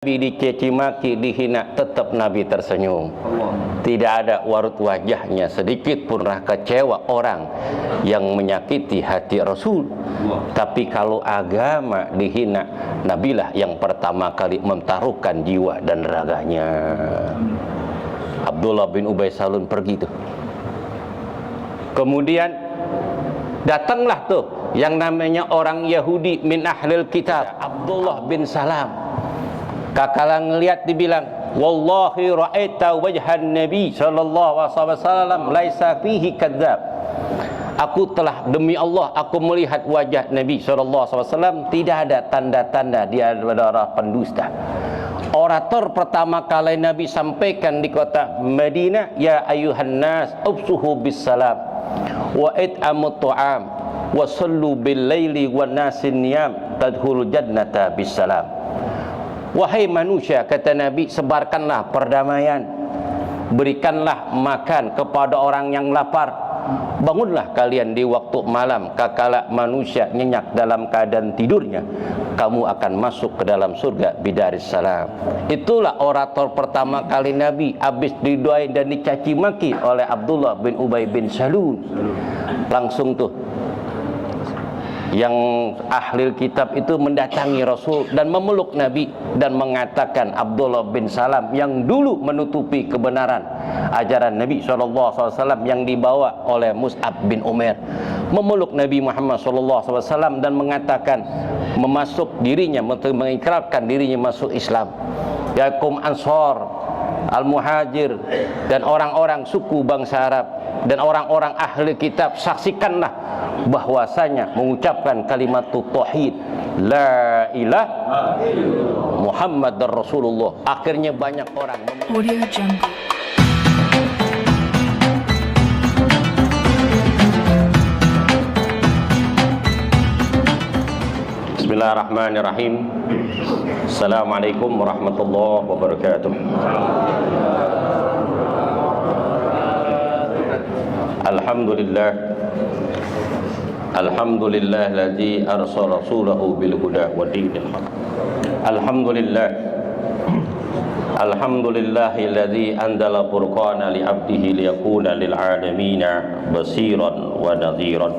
Nabi dicaci maki, dihina, tetap Nabi tersenyum. Tidak ada warut wajahnya sedikit pun rasa kecewa orang yang menyakiti hati Rasul. Tapi kalau agama dihina, Nabilah yang pertama kali mentaruhkan jiwa dan raganya. Abdullah bin Ubay Salul pergi tuh. Kemudian datanglah tuh yang namanya orang Yahudi min ahlil kitab, Abdullah bin Salam. Kakala ngelihat dibilang, wallahi ra'aita wajhan nabi sallallahu alaihi wasallam laisa fihi kadzab. Aku telah, demi Allah, aku melihat wajah Nabi sallallahu alaihi wasallam tidak ada tanda-tanda dia adalah pendusta. Orator pertama kali Nabi sampaikan di kota Madinah, ya ayuhan nas ubsuhu bis salam wa it'amut ta'am wa sallu bil laili wan nasin niyam tadkhulul jannata bis salam. Wahai manusia, kata Nabi, sebarkanlah perdamaian, berikanlah makan kepada orang yang lapar, bangunlah kalian di waktu malam, kakala manusia nyenyak dalam keadaan tidurnya, kamu akan masuk ke dalam surga bidaris salam. Itulah orator pertama kali Nabi habis didoain dan dicaci maki oleh Abdullah bin Ubay bin Salul. Langsung tuh yang ahli kitab itu mendatangi Rasul dan memeluk Nabi dan mengatakan Abdullah bin Salam yang dulu menutupi kebenaran ajaran Nabi SAW yang dibawa oleh Mus'ab bin Umair, memeluk Nabi Muhammad SAW dan mengatakan memasuk dirinya, mengikrarkan dirinya masuk Islam. Ya kaum Ansor, Al-Muhajir dan orang-orang suku bangsa Arab dan orang-orang ahli kitab, saksikanlah bahwasanya mengucapkan kalimat tauhid la ilaha illallah Muhammadar Rasulullah. Akhirnya banyak orang Audio Jungle. Bismillahirrahmanirrahim. Assalamualaikum warahmatullahi wabarakatuh. Alhamdulillah. Alhamdulillahilladzi arsala rasulahu bil huda wa dinil haq. Alhamdulillah. Alhamdulillahilladzi anzala furqana li 'abdihi liyakuna lil 'alamina basiran wa nadhiran.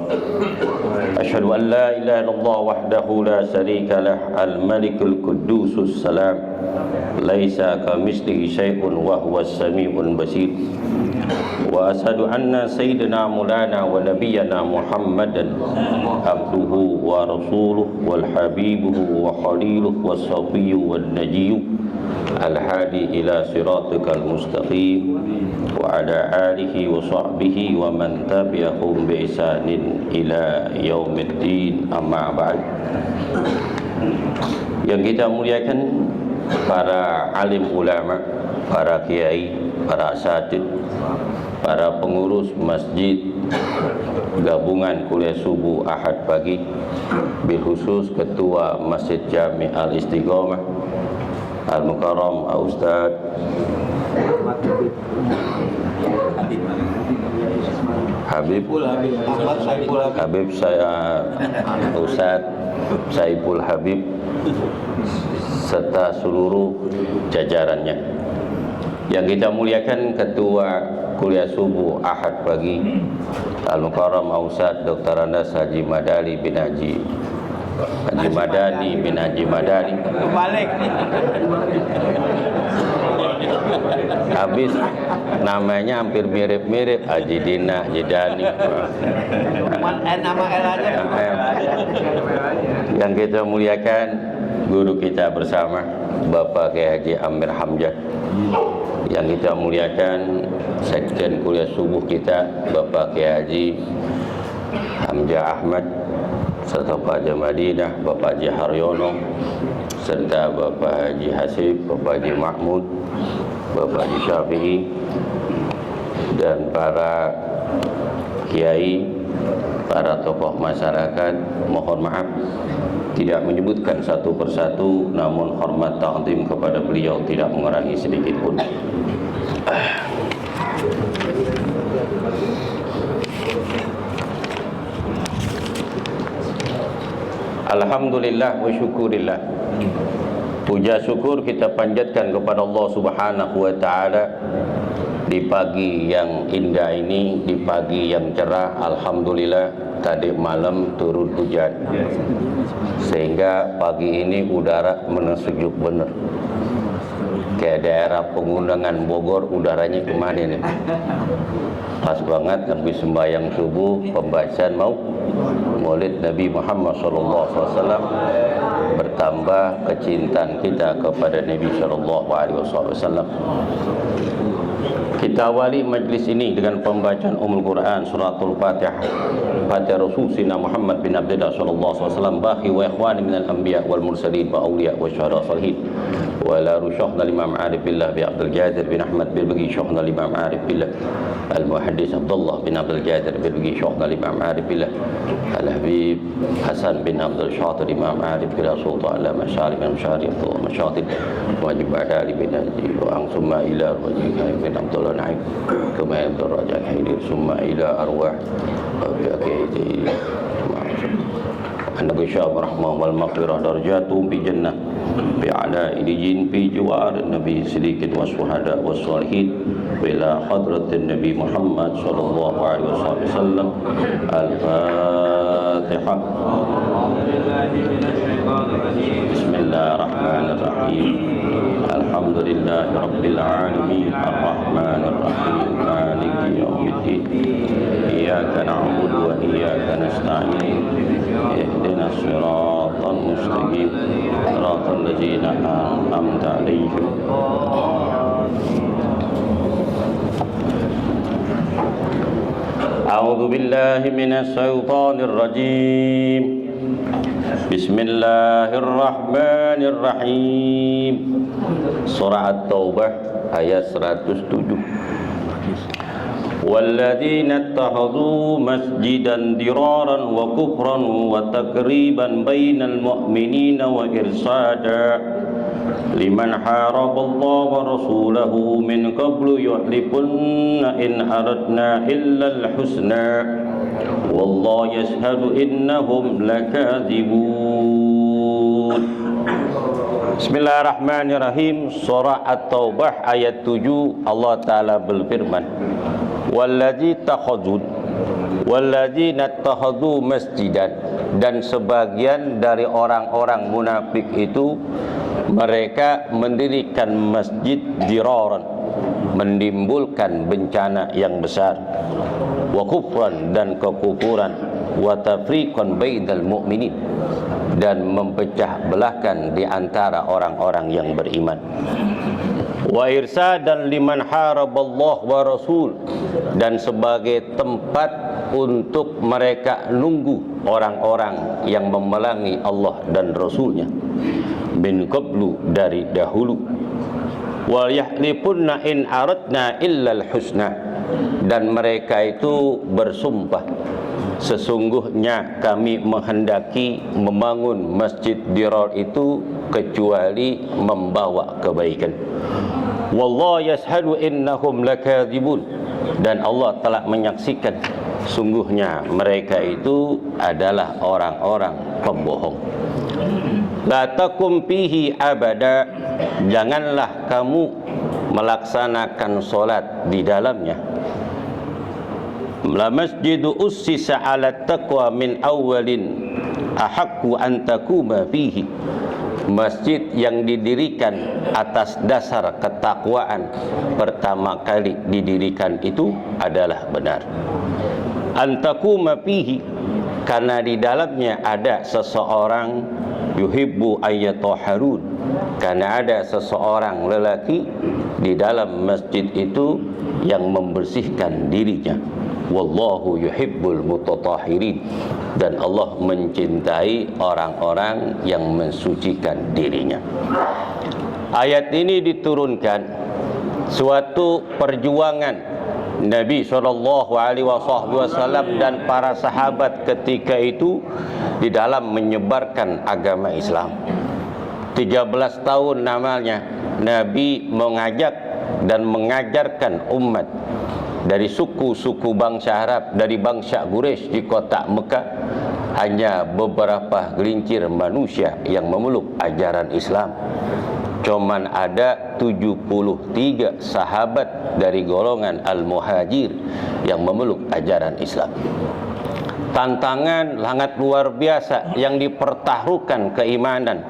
Asyhadu an la ilaha illallah wahdahu la syarika lah, al-malikul quddusus salam, laisa kamitslihi syai'un wa huwas samiul basir. Wa asyhadu anna sayyidina maulana wa nabiyyana Muhammadan abduhu wa rasuluhu wal habibuhu wa khaliluhu was safiyyu wan najiyyu al-hadi ila siratikal mustaqim wa ala alihi wa sahbihi wa man tabi'ahum bi ihsanin ila yaumiddin, amma ba'd. Yang kita muliakan para alim ulama, para kiai, para asatid, para pengurus masjid gabungan kuliah subuh Ahad pagi, bil khusus ketua Masjid Jami Al-Istiqomah Al-Mukarram Ustaz Habib saya Ustaz Saiful Habib serta seluruh jajarannya. Yang kita muliakan ketua kuliah subuh Ahad pagi Al-Mukarram Ustaz Dr. Andas Haji Madani bin Haji Madani. Balik. Habis namanya hampir mirip-mirip, Haji Dina, Haji Dani. Nama L aja. Yang kita muliakan guru kita bersama Bapak Kiai Haji Amir Hamzah. Yang kita muliakan sekjen kuliah subuh kita Bapak Kiai Haji Hamzah Ahmad, serta Pak Haji Madinah, Bapak Haji Haryono, serta Bapak Haji Hasib, Bapak Haji Mahmud, Bapak Haji Syafi'i, dan para kiai, para tokoh masyarakat. Mohon maaf tidak menyebutkan satu persatu, namun hormat ta'zim kepada beliau tidak mengurangi sedikit pun. Alhamdulillah wa syukurillah. Puja syukur kita panjatkan kepada Allah Subhanahu wa taala di pagi yang indah ini, di pagi yang cerah. Alhamdulillah tadi malam turun hujan, sehingga pagi ini udara sejuk benar. Kayak daerah Pengundangan Bogor udaranya kemarin nih. Pas banget habis sembahyang subuh, pembacaan Maulid Nabi Muhammad SAW, bertambah kecintaan kita kepada Nabi SAW. Kita awali majlis ini dengan pembacaan Ummul Quran Suratul Fatihah. Fatihah Rasul Sina Muhammad bin Abdullah sallallahu alaihi wasallam, bahi wa ikhwani minal anbiya wal mursalin wa awliya wa syuhada salihin. Wa la rusyuhna Imam Arif billah bi Abdul Jadir bin Ahmad bil bagi syuhna Imam Arif billah. Al Muhaddis Abdullah bin Abdul Jadir bil bagi syuhna Imam Arif billah. Al Habib Hasan bin Abdul Shatir Imam Arif billah sultan ala masyari min masyari Abdullah masyatir wajib adali bin Haji wa summa ila wajib bin Abdullah naik kama Abdul Raja Haidir summa ila arwah baqiyati annabi syab rahmah wal maghfirah darajatum bi jannah bi ala ilijin bi juwar nabi sidiqin wa syuhada wa salihin bila hadratin nabi Muhammad sallallahu alaihi wasallam. Al-Fatihah. Bismillahirrahmanirrahim. Alhamdulillahi rabbil alamin arrahmanir rahim maliki yaumiddin iyyaka na'budu wa iyyaka nasta'in ihdinas siratal mustaqim siratal ladzina an'amta 'alaihim. A'udzu billahi minasy syaithanir rajim. Bismillahirrahmanirrahim. Surah At-Taubah ayat 107. Walladzina ittakhadhu masjidan diraran wa kufran wa takriban bainal mu'minina wa irsada liman haraballahu wa rasulahu min qablu yuhlifunna in aradna illa al-husna wallahu yashhadu innahum lakadzibun. Bismillahirrahmanirrahim. Surah At-Taubah ayat 7, Allah Ta'ala berfirman, walladzina ittakhadhu masjidan, dan sebagian dari orang-orang munafik itu mereka mendirikan masjid diraran, menimbulkan bencana yang besar, wa kufran, dan kekufuran, wa tafriqan bainal mu'minin, dan mempecah belahkan di antara orang-orang yang beriman, wa irsadan liman haraballah wa rasul, dan sebagai tempat untuk mereka nunggu orang-orang yang memelangi Allah dan Rasulnya, min qablu, dari dahulu, wal yahlifunna in aradna illal husna, dan mereka itu bersumpah sesungguhnya kami menghendaki membangun masjid dirar itu kecuali membawa kebaikan. Wallahu yashhadu innahum lakadzibun, dan Allah telah menyaksikan sungguhnya mereka itu adalah orang-orang pembohong. La takum fihi abada, janganlah kamu melaksanakan solat di dalamnya. La masjidu ussisa ala taqwa min awalin ahaqqu an takuma fihi, masjid yang didirikan atas dasar ketakwaan pertama kali didirikan itu adalah benar. Antakuma fihi, karena di dalamnya ada seseorang yuhibbu ayyatahharun, karena ada seseorang lelaki di dalam masjid itu yang membersihkan dirinya. Wallahu yuhibbul mutatahhirin, dan Allah mencintai orang-orang yang mensucikan dirinya. Ayat ini diturunkan suatu perjuangan Nabi SAW dan para sahabat ketika itu di dalam menyebarkan agama Islam. 13 tahun namanya Nabi mengajak dan mengajarkan umat dari suku-suku bangsa Arab, dari bangsa Quraisy di kota Mekah hanya beberapa gelincir manusia yang memeluk ajaran Islam. Cuman ada 73 sahabat dari golongan Al-Muhajir yang memeluk ajaran Islam. Tantangan sangat luar biasa yang dipertaruhkan keimanan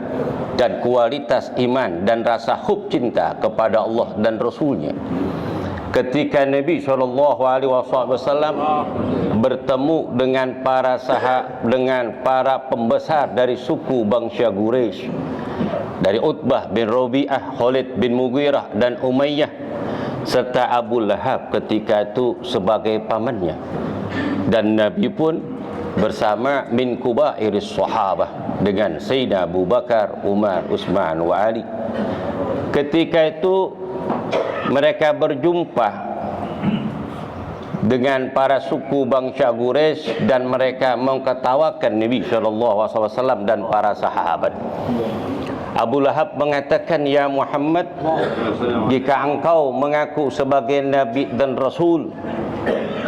dan kualitas iman dan rasa hub cinta kepada Allah dan Rasulnya. Ketika Nabi SAW bertemu dengan para pembesar dari suku bangsa Quraisy, dari Utbah bin Rabi'ah, Khalid bin Mughirah dan Umayyah, serta Abu Lahab ketika itu sebagai pamannya. Dan Nabi pun bersama min kubairis sahabah dengan Sayyidina Abu Bakar, Umar, Utsman wa Ali. Ketika itu mereka berjumpa dengan para suku bangsa Quraisy dan mereka mengketawakan Nabi SAW dan para sahabat. Abu Lahab mengatakan, "Ya Muhammad, jika engkau mengaku sebagai Nabi dan Rasul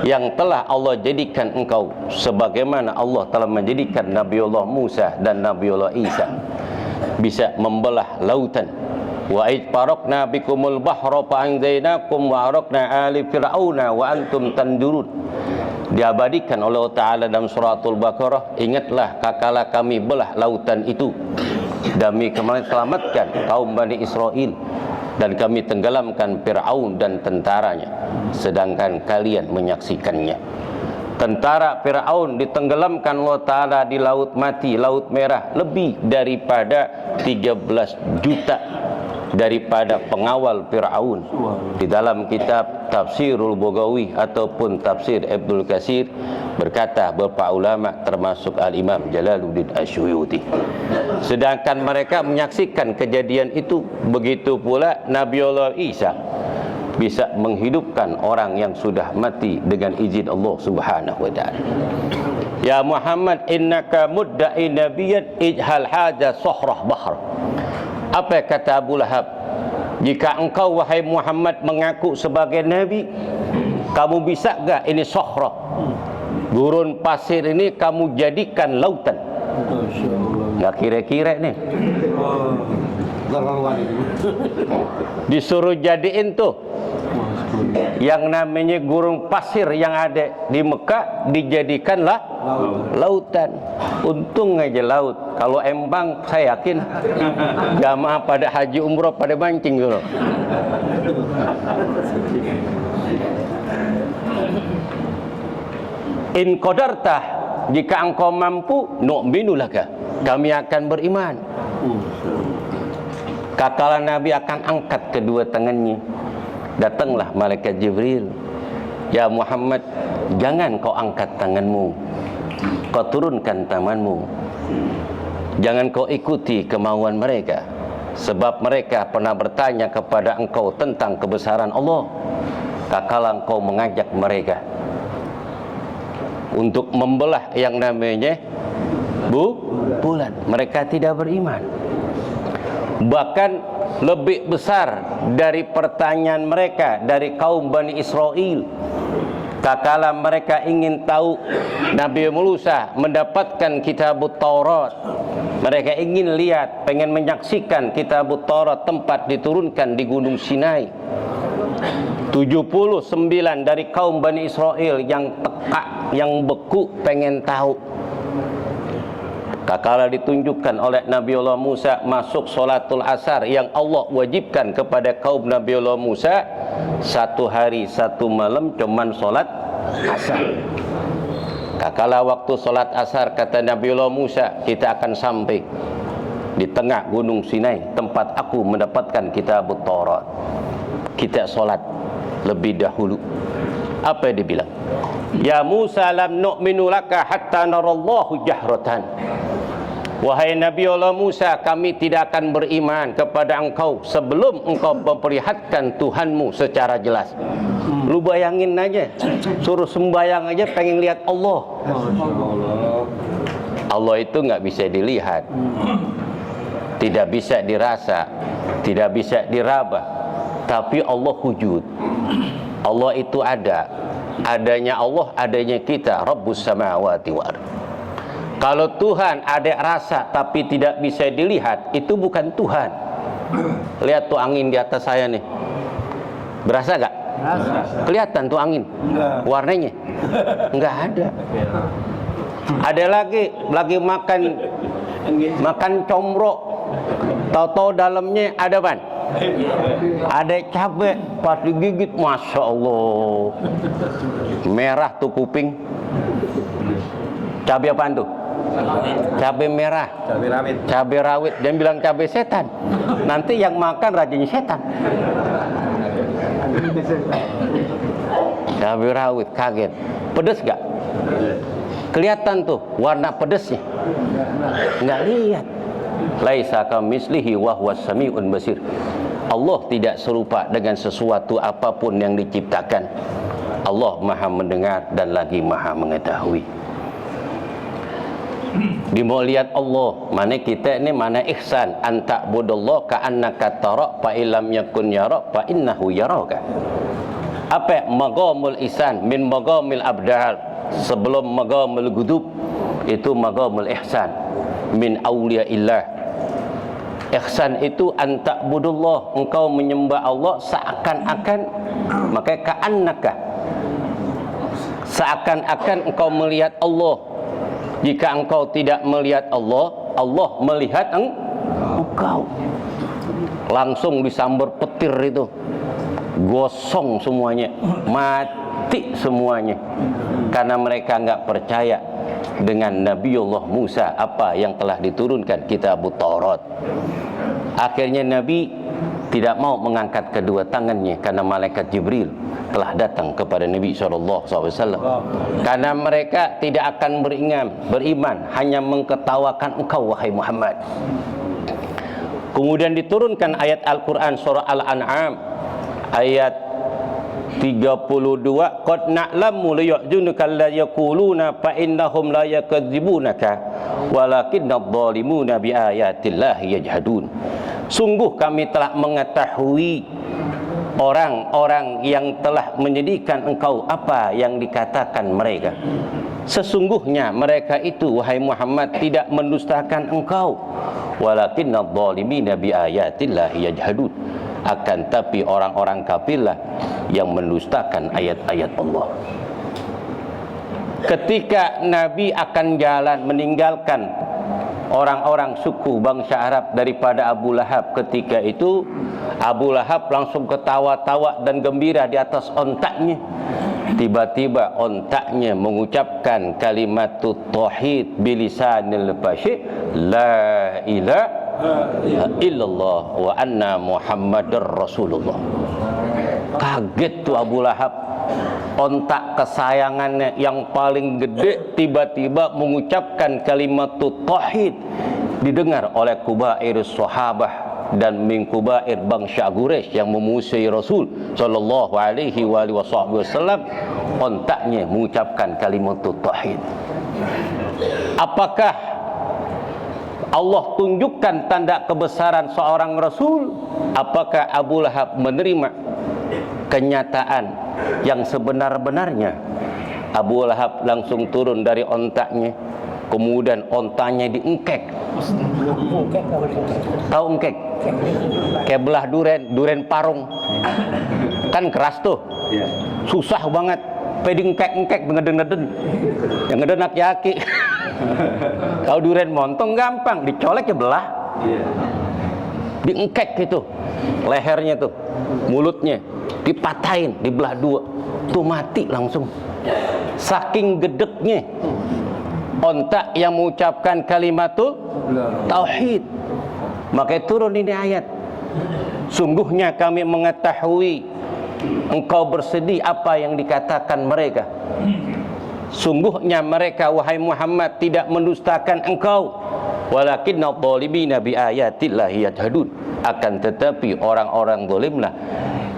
yang telah Allah jadikan engkau sebagaimana Allah telah menjadikan Nabiullah Musa dan Nabiullah Isa bisa membelah lautan, wa id farakna bikumul bahra fa anjaynakum wa arakna ali fir'auna wa antum tandurun." Diabadikan oleh Allah Ta'ala dalam suratul Baqarah, ingatlah kakala kami belah lautan itu, demi kami selamatkan kaum Bani Israel, dan kami tenggelamkan Fir'aun dan tentaranya, sedangkan kalian menyaksikannya. Tentara Fir'aun ditenggelamkan Allah Ta'ala di laut mati, laut merah, lebih daripada 13 juta daripada pengawal Fir'aun. Di dalam kitab Tafsirul Baghawi ataupun Tafsir Ibnul Katsir berkata beberapa ulama termasuk Al-Imam Jalaluddin Asyuyuti. Sedangkan mereka menyaksikan kejadian itu. Begitu pula Nabiullah Isa bisa menghidupkan orang yang sudah mati dengan izin Allah Subhanahu wa ta'ala. Ya Muhammad, innaka mudda'i nabiyyan ijhal haja sahrah bahr. Apa kata Abu Lahab? Jika engkau wahai Muhammad mengaku sebagai nabi, kamu bisa enggak ini sahrah, gurun pasir ini kamu jadikan lautan? Enggak kira-kira nih. Disuruh jadiin tuh yang namanya gurun pasir yang ada di Mekah dijadikanlah lautan. Untung aja laut. Kalau Embang saya yakin jamaah pada haji umroh pada mancing dulu. In qadartah, jika engkau mampu, nu'minu laka, kami akan beriman. Kakala Nabi akan angkat kedua tangannya. Datanglah malaikat Jibril. Ya Muhammad, jangan kau angkat tanganmu, kau turunkan tanganmu. Jangan kau ikuti kemauan mereka, sebab mereka pernah bertanya kepada engkau tentang kebesaran Allah. Kakala engkau mengajak mereka untuk membelah yang namanya bulan, mereka tidak beriman. Bahkan lebih besar dari pertanyaan mereka dari kaum Bani Israel. Tatkala mereka ingin tahu Nabi Musa mendapatkan kitabut Taurat, mereka ingin lihat, pengen menyaksikan kitabut Taurat tempat diturunkan di Gunung Sinai. 79 dari kaum Bani Israel yang tekak, yang beku, pengen tahu. Tatkala ditunjukkan oleh Nabiullah Musa masuk sholatul asar yang Allah wajibkan kepada kaum Nabiullah Musa, 1 hari 1 malam cuman sholat asar. Tatkala waktu sholat asar kata Nabiullah Musa, kita akan sampai di tengah gunung Sinai tempat aku mendapatkan kitabut Taurat. Kita sholat lebih dahulu. Apa yang dibilang? Ya Musa, lam nu'minu laka hatta narallahu jahratan. Wahai Nabiullah Musa, kami tidak akan beriman kepada engkau sebelum engkau memperlihatkan Tuhanmu secara jelas. Lu bayangin aja, suruh sembayang aja pengen lihat Allah. Allah itu nggak bisa dilihat, tidak bisa dirasa, tidak bisa diraba, tapi Allah wujud. Allah itu ada. Adanya Allah, adanya kita, Rabbus samawati wal ardh. Kalau Tuhan ada rasa tapi tidak bisa dilihat, itu bukan Tuhan. Lihat tuh angin di atas saya nih. Berasa gak? Kelihatan tuh angin? Warnanya? Enggak ada. Ada lagi makan comrok. Tahu-tahu dalamnya ada apa? Ada cabai. Pas digigit, Masya Allah, merah tuh kuping. Cabai apaan tuh? Cabai merah. Cabai rawit. Cabai rawit. Dia bilang cabai setan. Nanti yang makan rajanya setan. Cabai rawit, kaget. Pedes gak? Kelihatan tuh warna pedesnya. Nggak lihat. Laisa kamitslihi wa huwas samiul basir. Allah tidak serupa dengan sesuatu apapun yang diciptakan. Allah Maha mendengar dan lagi Maha mengetahui. Dia mau lihat Allah. Mana kita ini, mana ihsan, anta budallah ka'annaka tara fa illam yakun yara fa innahu yaraka. Apa maqamul ihsan min maqamil abdal? Sebelum maqamul ghudub itu maqamul ihsan min auliyaillah. Ihsan itu anta budallah, engkau menyembah Allah seakan-akan, maka ka'annaka, seakan-akan engkau melihat Allah. Jika engkau tidak melihat Allah, Allah melihat engkau. Langsung disambar petir itu, gosong semuanya, mati semuanya, karena mereka enggak percaya dengan Nabiullah Musa, apa yang telah diturunkan kitab Taurat. Akhirnya Nabi tidak mau mengangkat kedua tangannya karena malaikat Jibril telah datang kepada Nabi SAW. Karena mereka tidak akan beriman, hanya mengketawakan engkau wahai Muhammad. Kemudian diturunkan ayat Al-Quran surah Al-An'am ayat 32, qad na'lamu liyahzunka alladhi yaquluna fa innahum la yakadzibunaka walakinnadh dhalimuna biayatillahi yajhadun. Sungguh kami telah mengetahui orang-orang yang telah menyedihkan engkau apa yang dikatakan mereka. Sesungguhnya mereka itu wahai Muhammad tidak mendustakan engkau, walakinnadh dhalimina biayatillahi yajhadun. Akan tapi orang-orang kafirlah yang mendustakan ayat-ayat Allah. Ketika Nabi akan jalan meninggalkan orang-orang suku bangsa Arab daripada Abu Lahab, ketika itu Abu Lahab langsung ketawa-tawa dan gembira di atas ontaknya. Tiba-tiba ontaknya mengucapkan kalimat tauhid bilisanil fasih, la ilaha illallah wa anna Muhammadar Rasulullah. Kaget tuh Abu Lahab. Ontak kesayangannya yang paling gede tiba-tiba mengucapkan kalimat tauhid. Didengar oleh kubairus sahabah dan min kubair bangsa Quraisy yang memusuhi Rasul sallallahu alaihi wasallam. Ontaknya mengucapkan kalimat tauhid. Apakah Allah tunjukkan tanda kebesaran seorang Rasul? Apakah Abu Lahab menerima kenyataan yang sebenar-benarnya? Abu Lahab langsung turun dari ontaknya. Kemudian ontanya diengkek. Tahu engkek? Kayak belah duren parung. Kan keras tuh. Susah banget. Pedingkek-engkek ngeden-ngeden. Yang ngedenak yaki. Kalau duren montong gampang, dicolek ya belah. Diengkek gitu. Lehernya tuh, mulutnya dipatahin, dibelah dua. Tuh mati langsung. Saking gedeknya ontak yang mengucapkan kalimat tauhid. Maka turun ini ayat. Sungguhnya kami mengetahui engkau bersedih apa yang dikatakan mereka. Sungguhnya mereka wahai Muhammad tidak mendustakan engkau, walakinnadh dhalimina biayatillahi yajhadun. Akan tetapi orang-orang zalimlah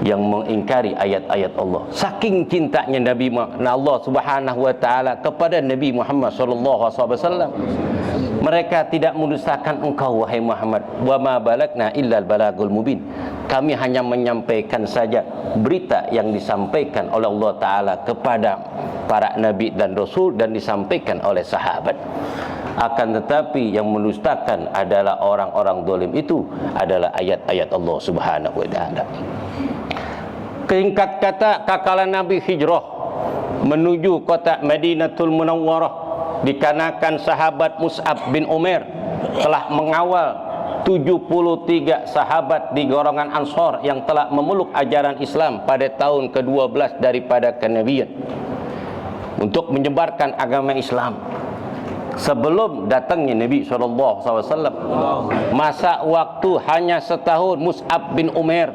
yang mengingkari ayat-ayat Allah. Saking cintanya Nabi Allah Subhanahu wa taala kepada Nabi Muhammad sallallahu alaihi wasallam, mereka tidak mendustakan engkau wahai Muhammad. Wa ma balagna illa al-balagul mubin. Kami hanya menyampaikan saja berita yang disampaikan oleh Allah taala kepada para nabi dan rasul dan disampaikan oleh sahabat. Akan tetapi yang mendustakan adalah orang-orang zalim itu adalah ayat-ayat Allah Subhanahu wa taala. Singkat kata, kekala Nabi hijrah menuju kota Madinatul Munawwarah dikarenakan sahabat Mus'ab bin Umair telah mengawal 73 sahabat di golongan Ansar yang telah memeluk ajaran Islam pada tahun ke-12 daripada kenabian untuk menyebarkan agama Islam. Sebelum datangnya Nabi SAW, masa waktu hanya setahun, Mus'ab bin Umair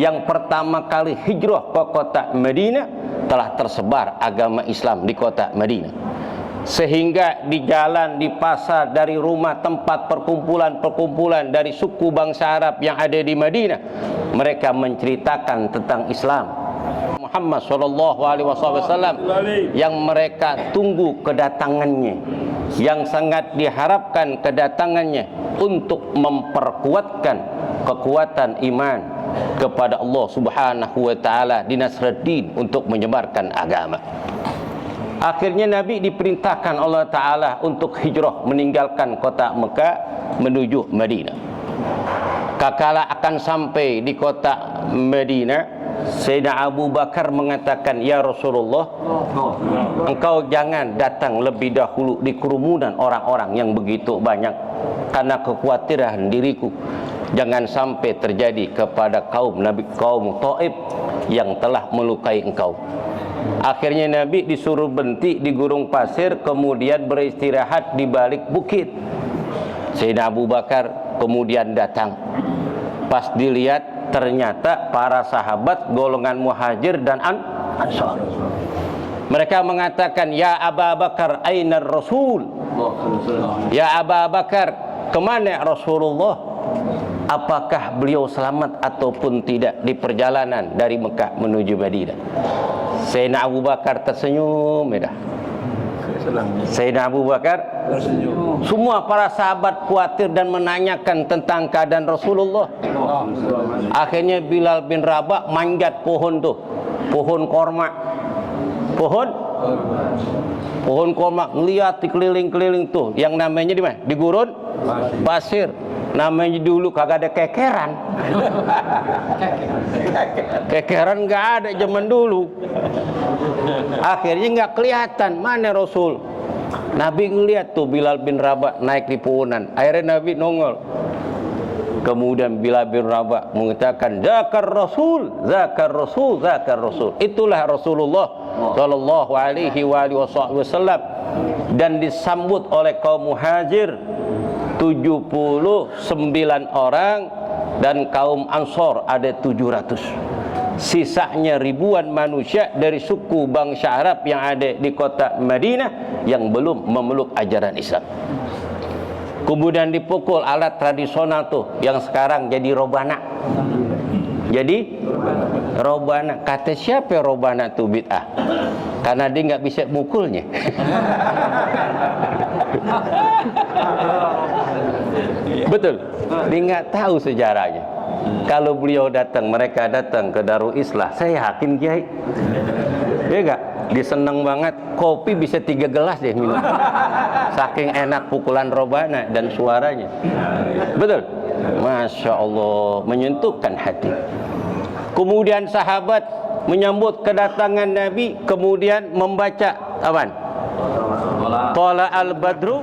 yang pertama kali hijrah ke kota Madinah telah tersebar agama Islam di kota Madinah. Sehingga di jalan, di pasar, dari rumah tempat perkumpulan-perkumpulan dari suku bangsa Arab yang ada di Madinah, mereka menceritakan tentang Islam Muhammad SAW yang mereka tunggu kedatangannya, yang sangat diharapkan kedatangannya untuk memperkuatkan kekuatan iman kepada Allah Subhanahu wa taala di Nasruddin untuk menyebarkan agama. Akhirnya Nabi diperintahkan Allah Ta'ala untuk hijrah meninggalkan kota Mekah menuju Madinah. Kakala akan sampai di kota Madinah, Sayyidina Abu Bakar mengatakan, "Ya Rasulullah, engkau jangan datang lebih dahulu di kerumunan orang-orang yang begitu banyak, karena kekhawatiran diriku jangan sampai terjadi kepada kaum Taif yang telah melukai engkau." Akhirnya Nabi disuruh berhenti di gurun pasir, kemudian beristirahat di balik bukit. Sayyidina Abu Bakar kemudian datang. Pas dilihat, ternyata para sahabat golongan Muhajir dan Ansar. Mereka mengatakan, "Ya Abu Bakar, aina Rasul?" Ya Abu Bakar, kemana Rasulullah? Apakah beliau selamat ataupun tidak di perjalanan dari Mekah menuju Madinah? Sayyidina Abu Bakar tersenyum, Sayyidina Abu Bakar tersenyum. Semua para sahabat khawatir dan menanyakan tentang keadaan Rasulullah. Akhirnya Bilal bin Rabah manjat pohon tuh, pohon korma, pohon korma, ngeliat di keliling-keliling tuh, yang namanya di mana? Di gurun pasir. Namanya dulu kagak ada kekeran. Kekeran nggak ada zaman dulu. Akhirnya nggak kelihatan mana Rasul. Nabi ngeliat tuh Bilal bin Rabah naik di pohonan. Akhirnya Nabi nongol. Kemudian Bilal bin Rabah mengatakan, "Zakar Rasul, zakar Rasul, zakar Rasul." Itulah Rasulullah sallallahu alaihi wasallam, dan disambut oleh kaum Muhajir 79 orang dan kaum Ansor ada 700. Sisanya ribuan manusia dari suku bangsa Arab yang ada di kota Madinah yang belum memeluk ajaran Islam. Kemudian dipukul alat tradisional tuh yang sekarang jadi robana. Jadi robana, kata siapa robana tuh bid'ah? Karena dia nggak bisa mukulnya. Betul, dia nggak tahu sejarahnya. Kalau beliau datang, mereka datang ke Darul Islah, saya yakin Kiai, ya nggak? Dia senang banget, kopi bisa 3 gelas deh minum. Saking enak pukulan robana dan suaranya. Betul, Masya Allah, menyentuhkan hati. Kemudian sahabat menyambut kedatangan Nabi, kemudian membaca apa? Tala al-badru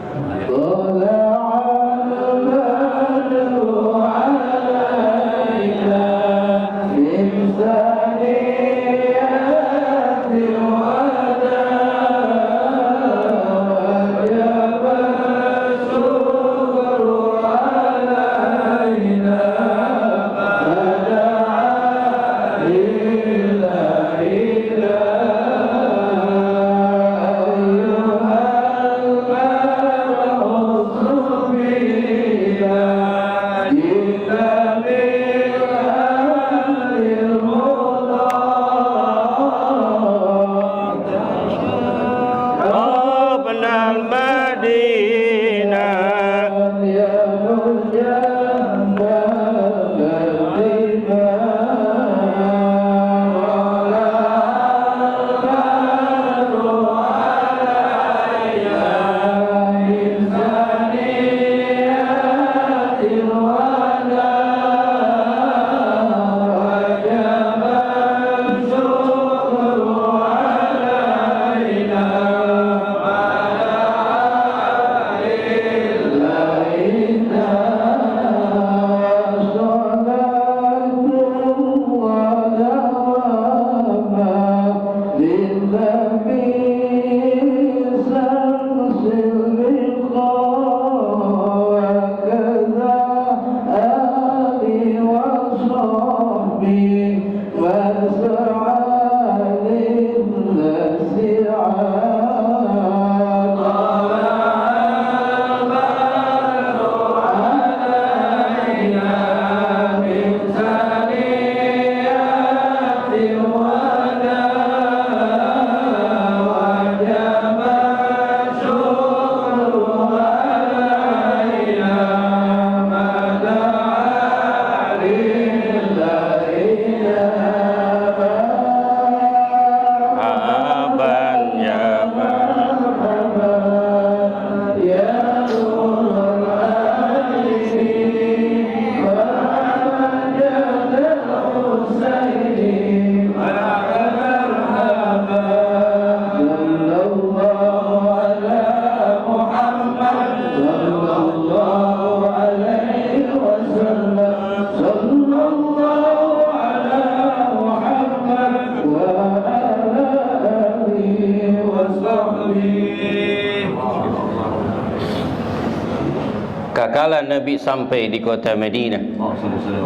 Kakala Nabi sampai di kota Madinah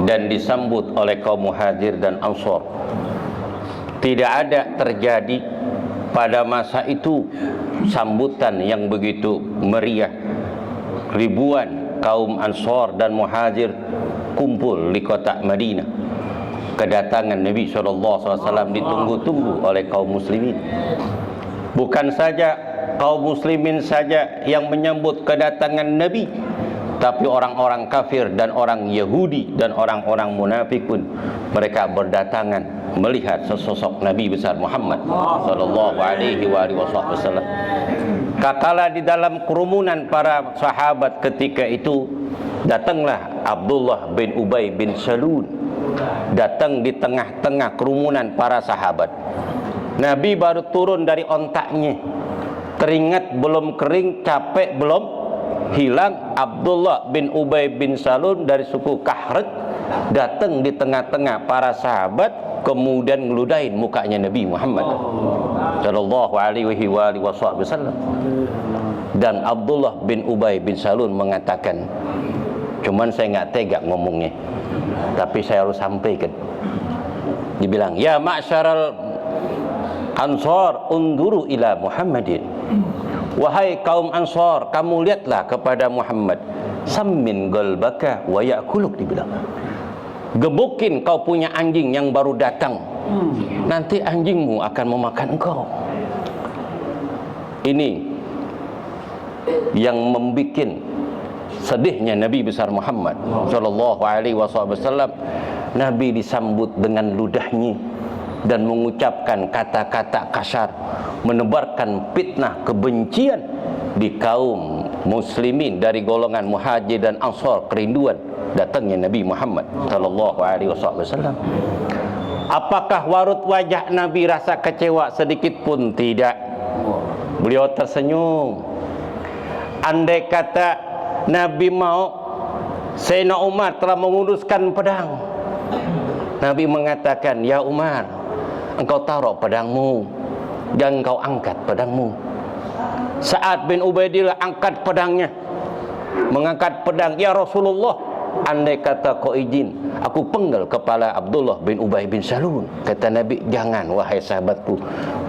dan disambut oleh kaum Muhajir dan Ansor. Tidak ada terjadi pada masa itu sambutan yang begitu meriah. Ribuan kaum Ansor dan Muhajir kumpul di kota Madinah. Kedatangan Nabi SAW ditunggu-tunggu oleh kaum muslimin. Bukan saja kaum muslimin saja yang menyambut kedatangan Nabi, tapi orang-orang kafir dan orang Yahudi dan orang-orang munafik pun mereka berdatangan melihat sesosok Nabi besar Muhammad sallallahu alaihi wasallam. Kakala di dalam kerumunan para sahabat ketika itu, datanglah Abdullah bin Ubay bin Salul, datang di tengah-tengah kerumunan para sahabat. Nabi baru turun dari ontaknya, keringat belum kering, capek belum hilang. Abdullah bin Ubay bin Salul dari suku Kahret datang di tengah-tengah para sahabat, kemudian ngeludahin mukanya Nabi Muhammad sallallahu alaihi wasallam. Dan Abdullah bin Ubay bin Salul mengatakan, cuman saya nggak tega ngomongnya, tapi saya harus sampaikan. Dibilang, ya ma'syaral Ansar, unduru ila Muhammadin. Wahai kaum Ansar, kamu lihatlah kepada Muhammad. Sammin qalbaka wa ya'kuluk, dibilang. Gebukin kau punya anjing yang baru datang, nanti anjingmu akan memakan engkau. Ini yang membuat sedihnya Nabi besar Muhammad sallallahu alaihi wasallam. Nabi disambut dengan ludahnya dan mengucapkan kata-kata kasar, menebarkan fitnah kebencian di kaum muslimin dari golongan Muhajir dan Ansar, kerinduan datangnya Nabi Muhammad sallallahu alaihi wasallam. Apakah warut wajah Nabi rasa kecewa sedikit pun? Tidak. Beliau tersenyum. Andai kata Nabi mau, Sayyidina Umar telah menguruskan pedang, Nabi mengatakan, ya Umar, engkau taruh pedangmu dan engkau angkat pedangmu. Sa'ad bin Ubaidillah angkat pedangnya, mengangkat pedang. Ya Rasulullah, andai kata kau izin, aku penggal kepala Abdullah bin Ubay bin Salul. Kata Nabi, jangan wahai sahabatku,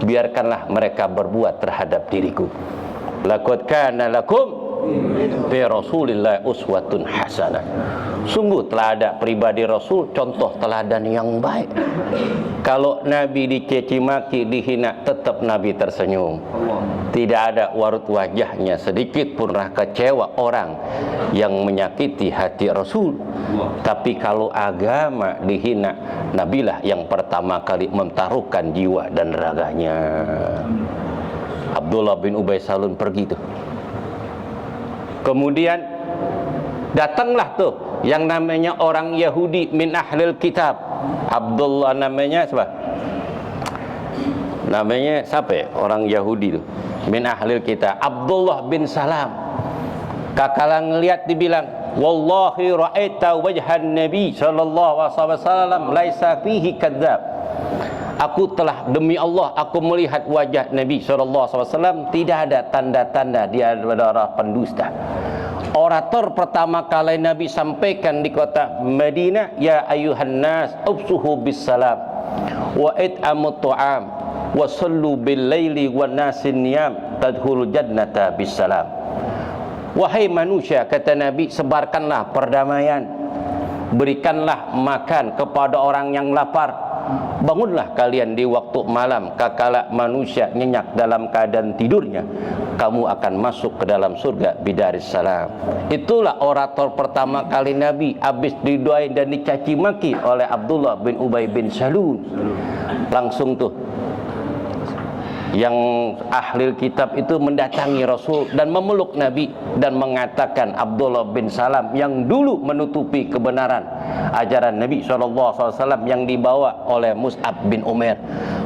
biarkanlah mereka berbuat terhadap diriku. Laqad kana lakum fi Rasulillah uswatun hasanah. Sungguh telah ada pribadi Rasul contoh teladan yang baik. Kalau Nabi dicaci maki, dihina, tetap Nabi tersenyum. Tidak ada warut wajahnya sedikit pun rasa kecewa orang yang menyakiti hati Rasul. Tapi kalau agama dihina, Nabilah yang pertama kali mentaruhkan jiwa dan raganya. Abdullah bin Ubay Salul pergi tuh. Kemudian datanglah tuh yang namanya orang Yahudi min ahlil kitab. Abdullah namanya siapa? Namanya siapa ya? Orang Yahudi tuh min ahlil kitab, Abdullah bin Salam. Kakala ngelihat dibilang, wallahi ra'aita wajhan Nabi sallallahu alaihi wasallam laisa fihi kadzab. Aku telah, demi Allah, aku melihat wajah Nabi SAW, tidak ada tanda-tanda dia adalah pendusta. orator pertama kali Nabi sampaikan di kota Madinah, ya ayuhan nas ubsuhu bis salam wa it'amut ta'am wa sallu bil laili wan nasin niyam tadkhulul jannata bis salam. Wahai manusia, kata Nabi, sebarkanlah perdamaian, berikanlah makan kepada orang yang lapar, bangunlah kalian di waktu malam kakala manusia nyenyak dalam keadaan tidurnya, kamu akan masuk ke dalam surga bidaris salam. Itulah orator pertama kali Nabi, habis didoain dan dicaci maki oleh Abdullah bin Ubay bin Salul. Langsung tuh yang ahli kitab itu mendatangi Rasul dan memeluk Nabi dan mengatakan Abdullah bin Salam yang dulu menutupi kebenaran ajaran Nabi SAW yang dibawa oleh Mus'ab bin Umair,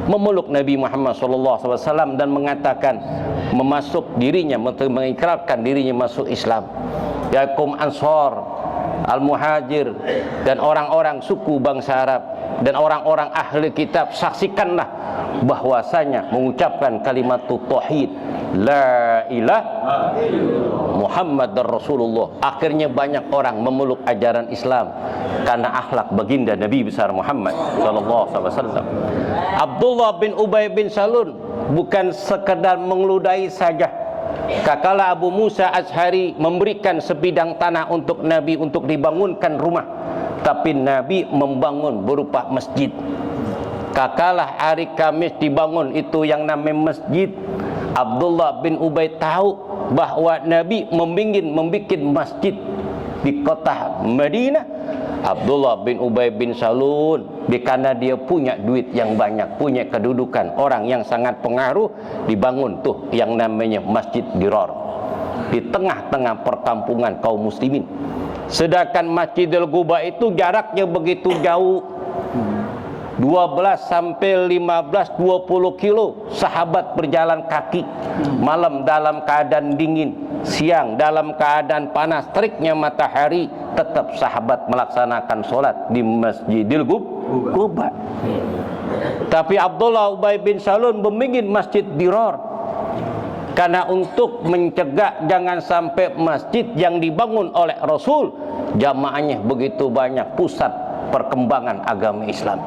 memeluk Nabi Muhammad SAW dan mengatakan memasuk dirinya, mengikrarkan dirinya masuk Islam. Ya kaum Ansar, Al-Muhajir, dan orang-orang suku bangsa Arab dan orang-orang ahli kitab, saksikanlah bahwasanya mengucapkan kalimat tauhid la ilaha Muhammadar Rasulullah. Akhirnya banyak orang memeluk ajaran Islam karena akhlak baginda Nabi besar Muhammad sallallahu alaihi wasallam. Abdullah bin Ubay bin Salul bukan sekedar mengeludahi saja. Kakala Abu Musa Ash'ari memberikan sebidang tanah untuk Nabi untuk dibangunkan rumah, tapi Nabi membangun berupa masjid. Kakalah hari Kamis dibangun itu yang namanya masjid. Abdullah bin Ubay tahu bahwa Nabi membuat masjid di kota Madinah. Abdullah bin Ubay bin Salul, karena dia punya duit yang banyak, punya kedudukan, orang yang sangat pengaruh, dibangun tuh yang namanya Masjid Dirar di tengah-tengah perkampungan kaum muslimin. Sedangkan Masjidil Quba itu jaraknya begitu jauh, 12 sampai 15 20 kilo. Sahabat berjalan kaki, malam dalam keadaan dingin, siang dalam keadaan panas teriknya matahari, tetap sahabat melaksanakan sholat di Masjidil Quba. Tapi Abdullah Ubay bin Salul membimbing Masjid Dirar karena untuk mencegah jangan sampai masjid yang dibangun oleh Rasul jamaahnya begitu banyak, pusat perkembangan agama Islam.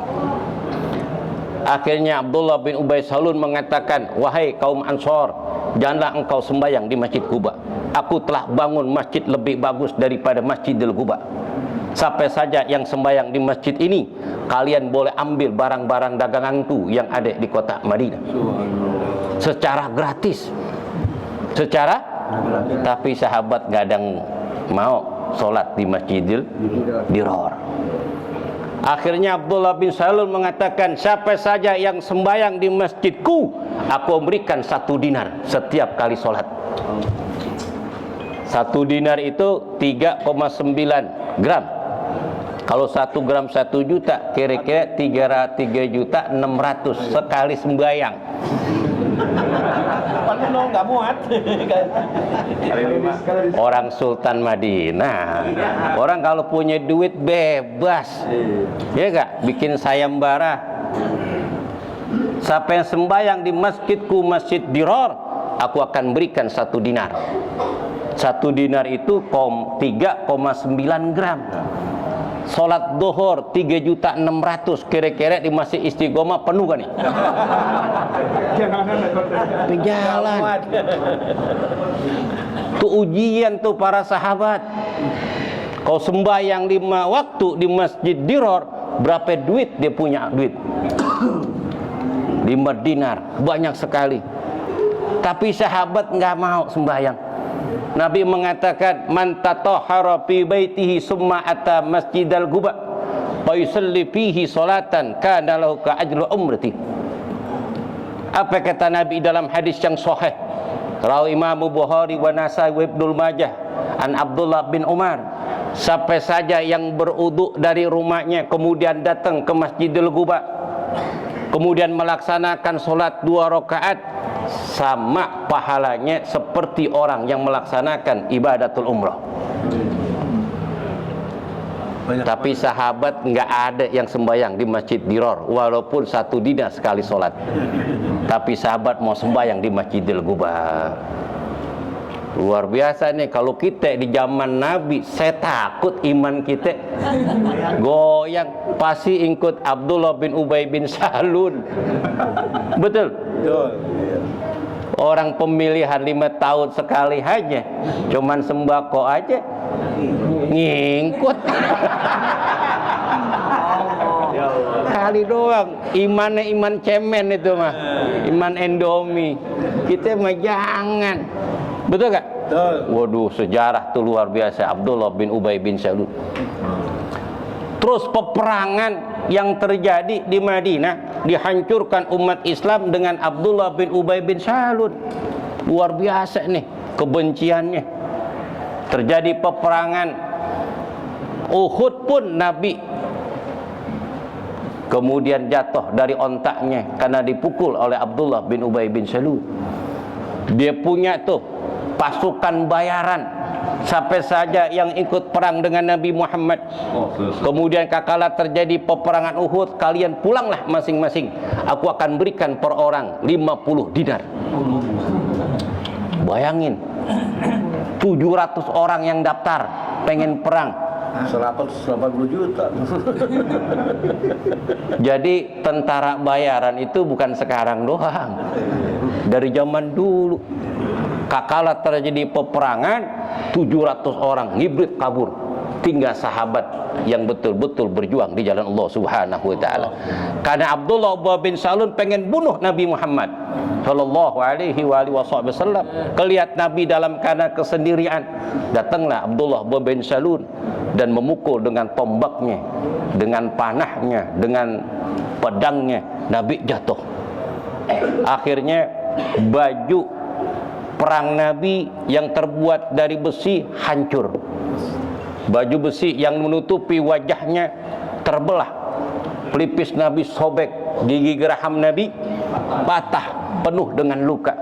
Akhirnya Abdullah bin Ubay Salul mengatakan, wahai kaum Ansar, janganlah engkau sembahyang di Masjid Quba. Aku telah bangun masjid lebih bagus daripada Masjidil Quba. Sampai saja yang sembahyang di masjid ini, kalian boleh ambil barang-barang daganganku yang ada di kota Madinah secara gratis. Tapi sahabat gak ada yang mau sholat di Masjidil Dirar. Akhirnya Abdullah bin Salul mengatakan, siapa saja yang sembahyang di masjidku, aku memberikan 1 dinar setiap kali sholat. 1 dinar itu 3,9 gram. Kalau 1 gram 1 juta, kira-kira 3.600.000 sekali sembahyang. Nggak muat. Orang Sultan Madinah, orang kalau punya duit bebas, ya gak? Bikin sayembara. Siapa yang sembahyang di masjidku, Masjid Dirar, aku akan berikan 1 dinar. 1 dinar itu 3,9 gram. Sholat duhur 3.600.000, kira-kira di Masjid Istiqomah penuh kan nih? Jalan. Itu ujian tuh para sahabat. Kau sembahyang 5 waktu di Masjid Dirar, berapa duit dia punya duit? 5 dinar, banyak sekali. Tapi sahabat nggak mau sembahyang. Nabi mengatakan, man tatahhara fi baitihi summa ata Masjidal Quba fa yusalli fihi salatan kana lahu ka ajru umrati. Apa kata Nabi dalam hadis yang sahih rawi Imam Bukhari wa Nasai wa Ibnu Majah an Abdullah bin Umar, siapa saja yang berwudu dari rumahnya kemudian datang ke Masjidil Quba kemudian melaksanakan salat 2 rakaat, sama pahalanya seperti orang yang melaksanakan ibadatul umrah. Tapi sahabat nggak ada yang sembahyang di Masjid Dirar, walaupun 1 dinar sekali sholat. Tapi sahabat mau sembahyang di Masjidil Quba. Luar biasa nih, kalau kita di zaman Nabi, saya takut iman kita goyang. Pasti ikut Abdullah bin Ubay bin Salul. Betul? Orang pemilihan 5 tahun sekali aja, cuman sembako aja ngikut. Kali doang, imannya iman cemen itu mah, iman Indomie. Kita mah jangan. Betul gak? Betul. Waduh, sejarah tuh luar biasa. Abdullah bin Ubay bin Salul. Terus peperangan yang terjadi di Madinah, dihancurkan umat Islam dengan Abdullah bin Ubay bin Salul. Luar biasa nih kebenciannya. Terjadi peperangan Uhud pun Nabi kemudian jatuh dari ontaknya karena dipukul oleh Abdullah bin Ubay bin Salul. Dia punya tuh pasukan bayaran, sampai saja yang ikut perang dengan Nabi Muhammad. Kemudian kakala terjadi peperangan Uhud, kalian pulanglah masing-masing, aku akan berikan per orang 50 dinar. Bayangin, 700 orang yang daftar pengen perang, 180 juta. Jadi tentara bayaran itu bukan sekarang doang, dari zaman dulu. Kakala terjadi peperangan, 700 orang ngibrit kabur, tinggal sahabat yang betul-betul berjuang di jalan Allah Subhanahu wa taala. Karena Abdullah bin Salul pengen bunuh Nabi Muhammad sallallahu alaihi wasallam. Kelihat Nabi dalam keadaan kesendirian, datanglah Abdullah bin Salul dan memukul dengan tombaknya, dengan panahnya, dengan pedangnya. Nabi jatuh. Akhirnya baju perang Nabi yang terbuat dari besi hancur. Baju besi yang menutupi wajahnya terbelah. Pelipis Nabi sobek, gigi geraham Nabi patah, penuh dengan luka.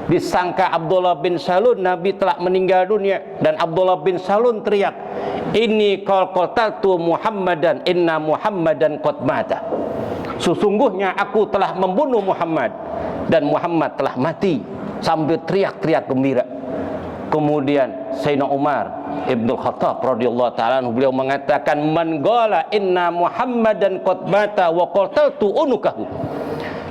Disangka Abdullah bin Salul Nabi telah meninggal dunia, dan Abdullah bin Salul teriak, "Inni qataltu Muhammadan, inna Muhammadan qad mata." Sesungguhnya aku telah membunuh Muhammad dan Muhammad telah mati, sambil teriak-teriak gembira. Kemudian Sayyidina Umar Ibnu Khattab radhiyallahu taala beliau mengatakan, "Man qala inna Muhammadan qad mata wa qataltu unukahu."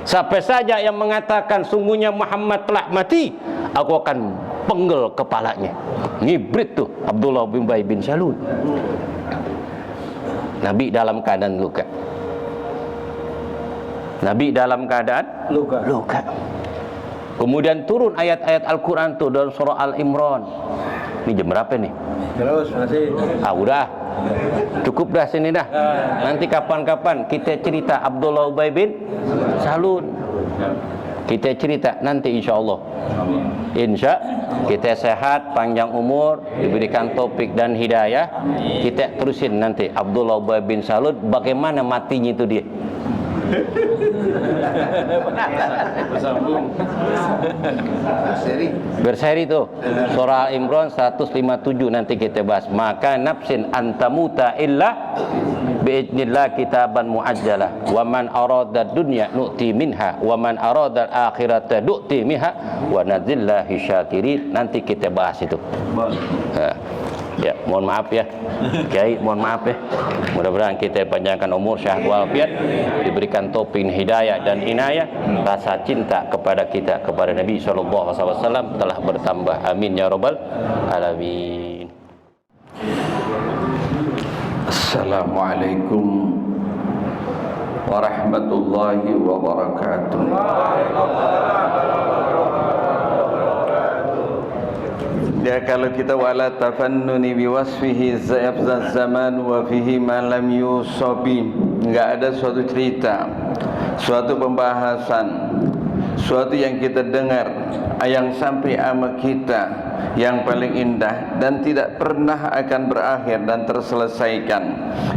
Siapa saja yang mengatakan sungguhnya Muhammad telah mati, aku akan penggel kepalanya. Ngibrit tuh Abdullah bin Ubay bin Salul. Nabi dalam keadaan luka. Nabi dalam keadaan luka. Kemudian turun ayat-ayat Al-Quran tuh dalam surah Al-Imran. Ini jam berapa nih? Terus masih. Udah. Cukup dah sini dah. Nanti kapan-kapan kita cerita Abdullah Ubay bin Salul. Kita cerita nanti insya-Allah. Insya kita sehat, panjang umur, diberikan taufik dan hidayah. Kita terusin nanti Abdullah Ubay bin Salul, bagaimana matinya itu dia. Berseri tuh surah Al-Imran 157 nanti kita bahas. Maka nafsin antamuta illa biidznillah kitaban muajjalah wa man arada dunya nu'ti minha wa man arada akhirata nu'ti minha wa nadzillahi syakirin. Nanti kita bahas itu. Ya, mohon maaf ya Kiai, mohon maaf ya. Mudah-mudahan kita panjangkan umur, sehat walafiat, diberikan taufik hidayah dan inayah. Rasa cinta kepada kita, kepada Nabi SAW telah bertambah. Amin ya rabbal alamin. Assalamualaikum warahmatullahi wabarakatuh. Ya, kalau kita wala tafannuni biwasfihi zayabzaz zaman wa fihi ma lam yusabi, enggak ada suatu cerita, suatu pembahasan, suatu yang kita dengar yang sampai ama kita yang paling indah dan tidak pernah akan berakhir dan terselesaikan,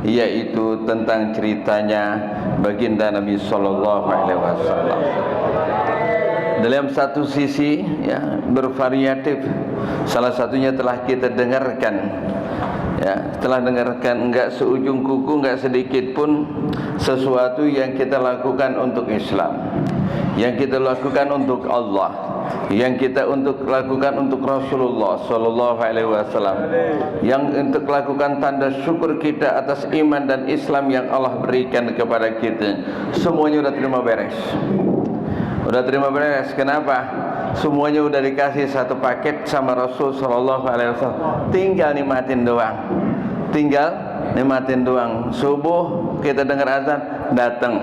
yaitu tentang ceritanya baginda Nabi sallallahu alaihi wasallam. Dalam satu sisi ya, bervariatif. Salah satunya telah kita dengarkan, ya, telah dengarkan, enggak seujung kuku, enggak sedikit pun sesuatu yang kita lakukan untuk Islam, yang kita lakukan untuk Allah, yang kita untuk lakukan untuk Rasulullah sallallahu alaihi wasallam, yang untuk lakukan tanda syukur kita atas iman dan Islam yang Allah berikan kepada kita, semuanya udah terima beres. Udah terima beres. Kenapa? Semuanya udah dikasih satu paket sama Rasul sallallahu alaihi wasallam. Tinggal nikmatin doang. Tinggal nikmatin doang. Subuh kita dengar azan, datang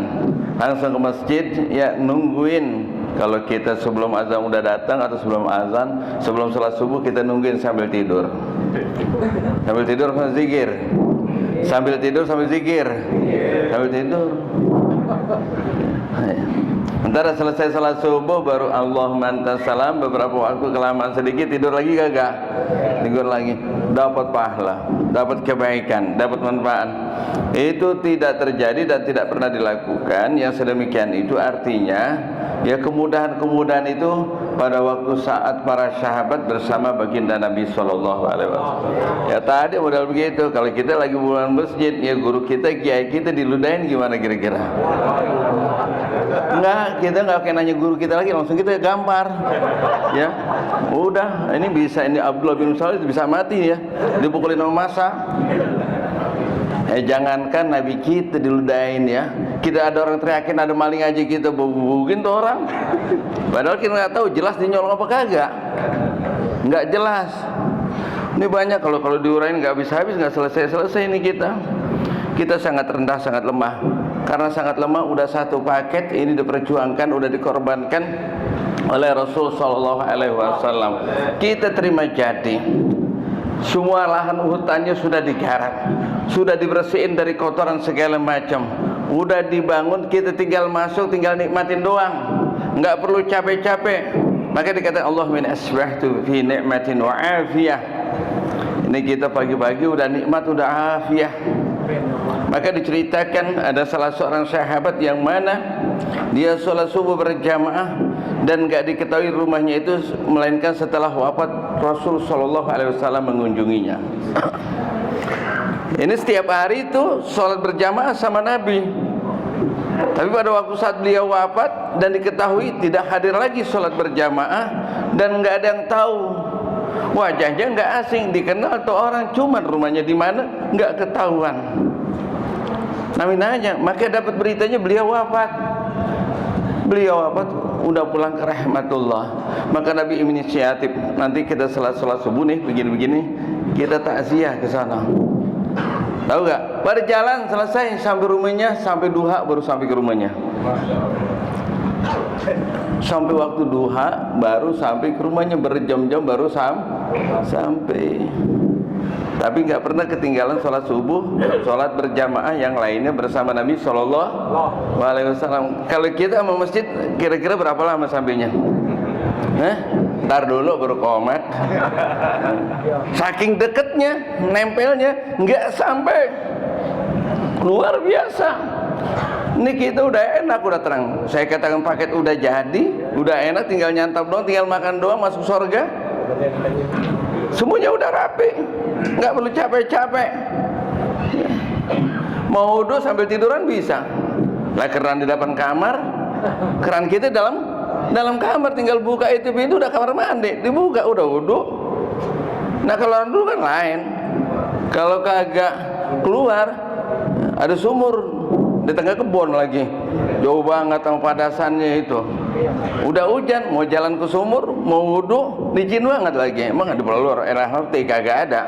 langsung ke masjid, ya nungguin. Kalau kita sebelum azan udah datang atau sebelum azan, sebelum sholat subuh kita nungguin sambil tidur. Sambil tidur sambil zikir. Sambil tidur sambil zikir. Sambil tidur. Ntar selesai salat subuh baru Allahumma antas salam, beberapa waktu kelamaan sedikit tidur lagi kagak? Tidur lagi. Dapat pahala, dapat kebaikan, dapat manfaat. Itu tidak terjadi dan tidak pernah dilakukan. Yang sedemikian itu artinya ya kemudahan-kemudahan itu pada waktu saat para sahabat bersama baginda Nabi sallallahu alaihi wasallam. Ya tadi modal begitu. Kalau kita lagi bulan masjid, ya guru kita, kiai kita diludahin gimana kira-kira? Enggak, kita enggak kayak nanya guru kita lagi, langsung kita gambar. Ya. Udah, ini bisa, ini Abdullah bin Saud bisa mati ya. Dipukulin sama massa. Jangankan Nabi kita diludahin ya. Kita ada orang teriakin ada maling aja kita bubukin tuh orang. Padahal kita nggak tahu jelas dia nyolong apa kagak. Nggak jelas. Ini banyak kalau diurain nggak habis-habis, nggak selesai-selesai ini kita. Kita sangat rendah, sangat lemah. Karena sangat lemah, udah satu paket ini diperjuangkan, udah dikorbankan oleh Rasul sallallahu alaihi wasallam. Kita terima jadi. Semua lahan hutannya sudah digarap, sudah dibersihin dari kotoran segala macam, udah dibangun, kita tinggal masuk, tinggal nikmatin doang, nggak perlu capek-capek. Maka dikatakan Allah min asbahtu fi ni'matin wa afiyah. Ini kita pagi-pagi udah nikmat, udah afiyah. Maka diceritakan ada salah seorang sahabat yang mana dia sholat subuh berjamaah dan gak diketahui rumahnya itu melainkan setelah wafat Rasul sallallahu alaihi wasallam mengunjunginya. Ini setiap hari itu sholat berjamaah sama Nabi. Tapi pada waktu saat beliau wafat dan diketahui tidak hadir lagi sholat berjamaah dan gak ada yang tahu. Wajahnya nggak asing, dikenal tuh orang, cuman rumahnya di mana nggak ketahuan. Nabi nanya, maka dapat beritanya beliau wafat. Beliau wafat, udah pulang ke rahmatullah. Maka Nabi inisiatif, nanti kita salat subuh nih begini-begini, kita takziah ke sana. Tahu nggak? Berjalan selesai sampai rumahnya, sampai duha baru sampai ke rumahnya. Sampai waktu duha baru sampai ke rumahnya, berjam-jam baru sampai. Tapi nggak pernah ketinggalan sholat subuh, sholat berjamaah yang lainnya bersama Nabi Sallallahu Alaihi Wasallam. Kalau kita sama masjid, kira-kira berapa lama sampainya? Ntar dulu baru komat. Saking deketnya, nempelnya, nggak sampai. Luar biasa. Ini kita udah enak, udah terang. Saya katakan paket udah jadi, udah enak, tinggal nyantap doang, tinggal makan doang, masuk surga. Semuanya udah rapi, nggak perlu capek-capek. Mau wudhu sambil tiduran bisa. Lah keran di depan kamar, keran kita dalam kamar, tinggal buka itu pintu udah kamar mandi, dibuka udah wudhu. Nah kalau orang dulu kan lain. Kalau kagak keluar, ada sumur di tengah kebun lagi, jauh banget sama padasannya itu. Udah hujan, mau jalan ke sumur, mau wudhu, licin banget lagi. Emang ada pelur, RHT kagak ada.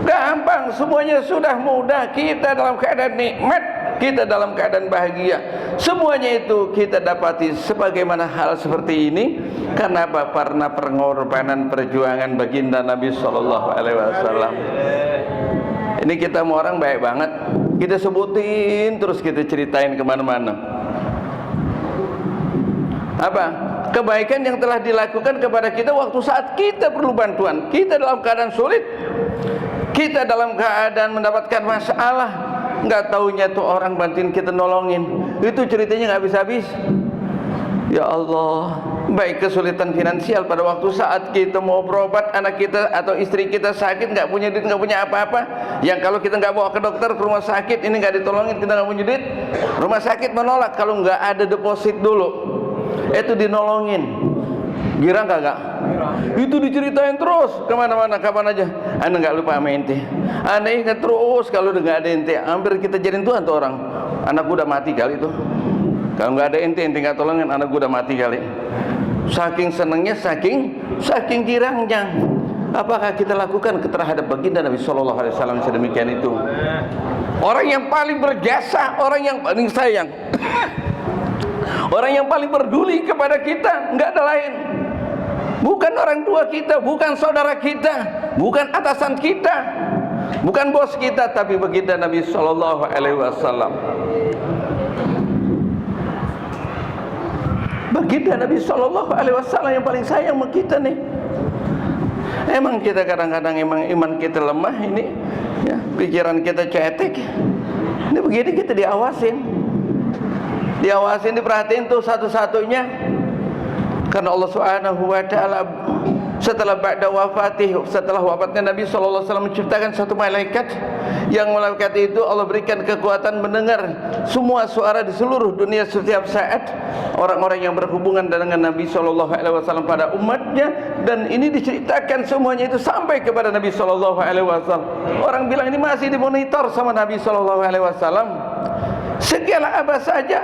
Gampang, semuanya sudah mudah. Kita dalam keadaan nikmat, kita dalam keadaan bahagia. Semuanya itu kita dapati sebagaimana hal seperti ini. Karena apa? Karena pengorbanan perjuangan baginda Nabi Sallallahu Alaihi Wasallam. Ini kita mau orang baik banget, kita sebutin terus, kita ceritain kemana-mana. Apa? Kebaikan yang telah dilakukan kepada kita waktu saat kita perlu bantuan, kita dalam keadaan sulit, kita dalam keadaan mendapatkan masalah, nggak taunya tuh orang bantuin kita, nolongin. Itu ceritanya nggak habis-habis. Ya Allah, baik kesulitan finansial pada waktu saat kita mau berobat, anak kita atau istri kita sakit, nggak punya duit, nggak punya apa-apa. Yang kalau kita nggak bawa ke dokter, ke rumah sakit, ini nggak ditolongin, kita nggak punya duit, rumah sakit menolak kalau nggak ada deposit dulu. Itu dinolongin. Girang kagak? Itu diceritain terus kemana-mana, kapan aja. Anda nggak lupa sama ente. Anda ingat terus kalau udah nggak ada ente. Hampir kita jadiin Tuhan tuh orang. Anak gua udah mati kali itu. Kalau nggak ada ente nggak tolongin, anak gua udah mati kali. Saking senangnya, saking girangnya. Apakah kita lakukan terhadap baginda Nabi Sallallahu Alaihi Wasallam sedemikian itu? Orang yang paling berjasa, orang yang paling sayang, orang yang paling peduli kepada kita, nggak ada lain. Bukan orang tua kita, bukan saudara kita, bukan atasan kita, bukan bos kita, tapi baginda Nabi Sallallahu Alaihi Wasallam. Baginda Nabi Sallallahu Alaihi Wasallam yang paling sayang sama kita nih. Emang kita kadang-kadang emang iman kita lemah ini, ya, pikiran kita cetek. Ini begini kita diawasin, diperhatiin tuh satu-satunya. Karena Allah Subhanahu wa taala setelah wafatnya Nabi sallallahu alaihi wasallam menciptakan satu malaikat, yang malaikat itu Allah berikan kekuatan mendengar semua suara di seluruh dunia setiap saat orang-orang yang berhubungan dengan Nabi sallallahu alaihi wasallam pada umatnya, dan ini diceritakan semuanya itu sampai kepada Nabi sallallahu alaihi wasallam. Orang bilang ini masih dimonitor sama Nabi sallallahu alaihi wasallam. Segala apa saja.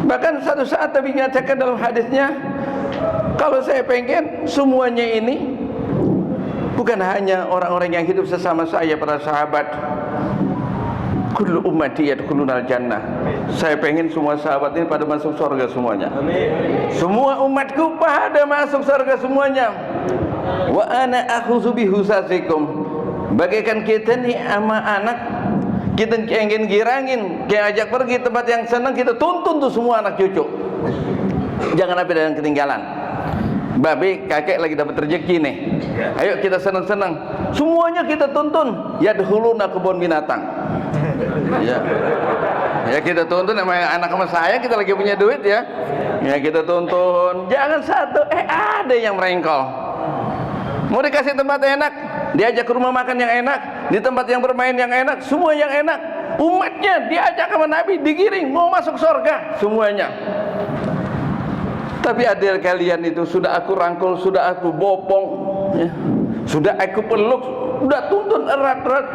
Bahkan satu saat Nabi nyatakan dalam hadisnya, kalau saya pengen semuanya ini bukan hanya orang-orang yang hidup sesama saya, para sahabat, kullu ummati yadkhulunal jannah. Saya pengen semua sahabat ini pada masuk surga semuanya. Amin. Semua umatku pada masuk surga semuanya. Wa ana akhuzu bihusasikum. Bagaikan kita nih sama anak, kita ingin girangin, kayak ajak pergi tempat yang senang, kita tuntun tuh semua anak cucu. Jangan sampai ada yang ketinggalan. Babe, kakek lagi dapat rezeki nih. Ayo kita senang-senang. Semuanya kita tuntun. Yadkhuluna kebun binatang. Ya. Ya kita tuntun sama anak sama saya, kita lagi punya duit ya. Ya kita tuntun. Jangan satu, ada yang merengkol. Mau dikasih tempat enak, diajak ke rumah makan yang enak, di tempat yang bermain yang enak, semua yang enak. Umatnya diajak sama Nabi, digiring mau masuk surga semuanya. Tapi adil kalian itu sudah aku rangkul, sudah aku bopong, ya. Sudah aku peluk, sudah tuntun erat-erat,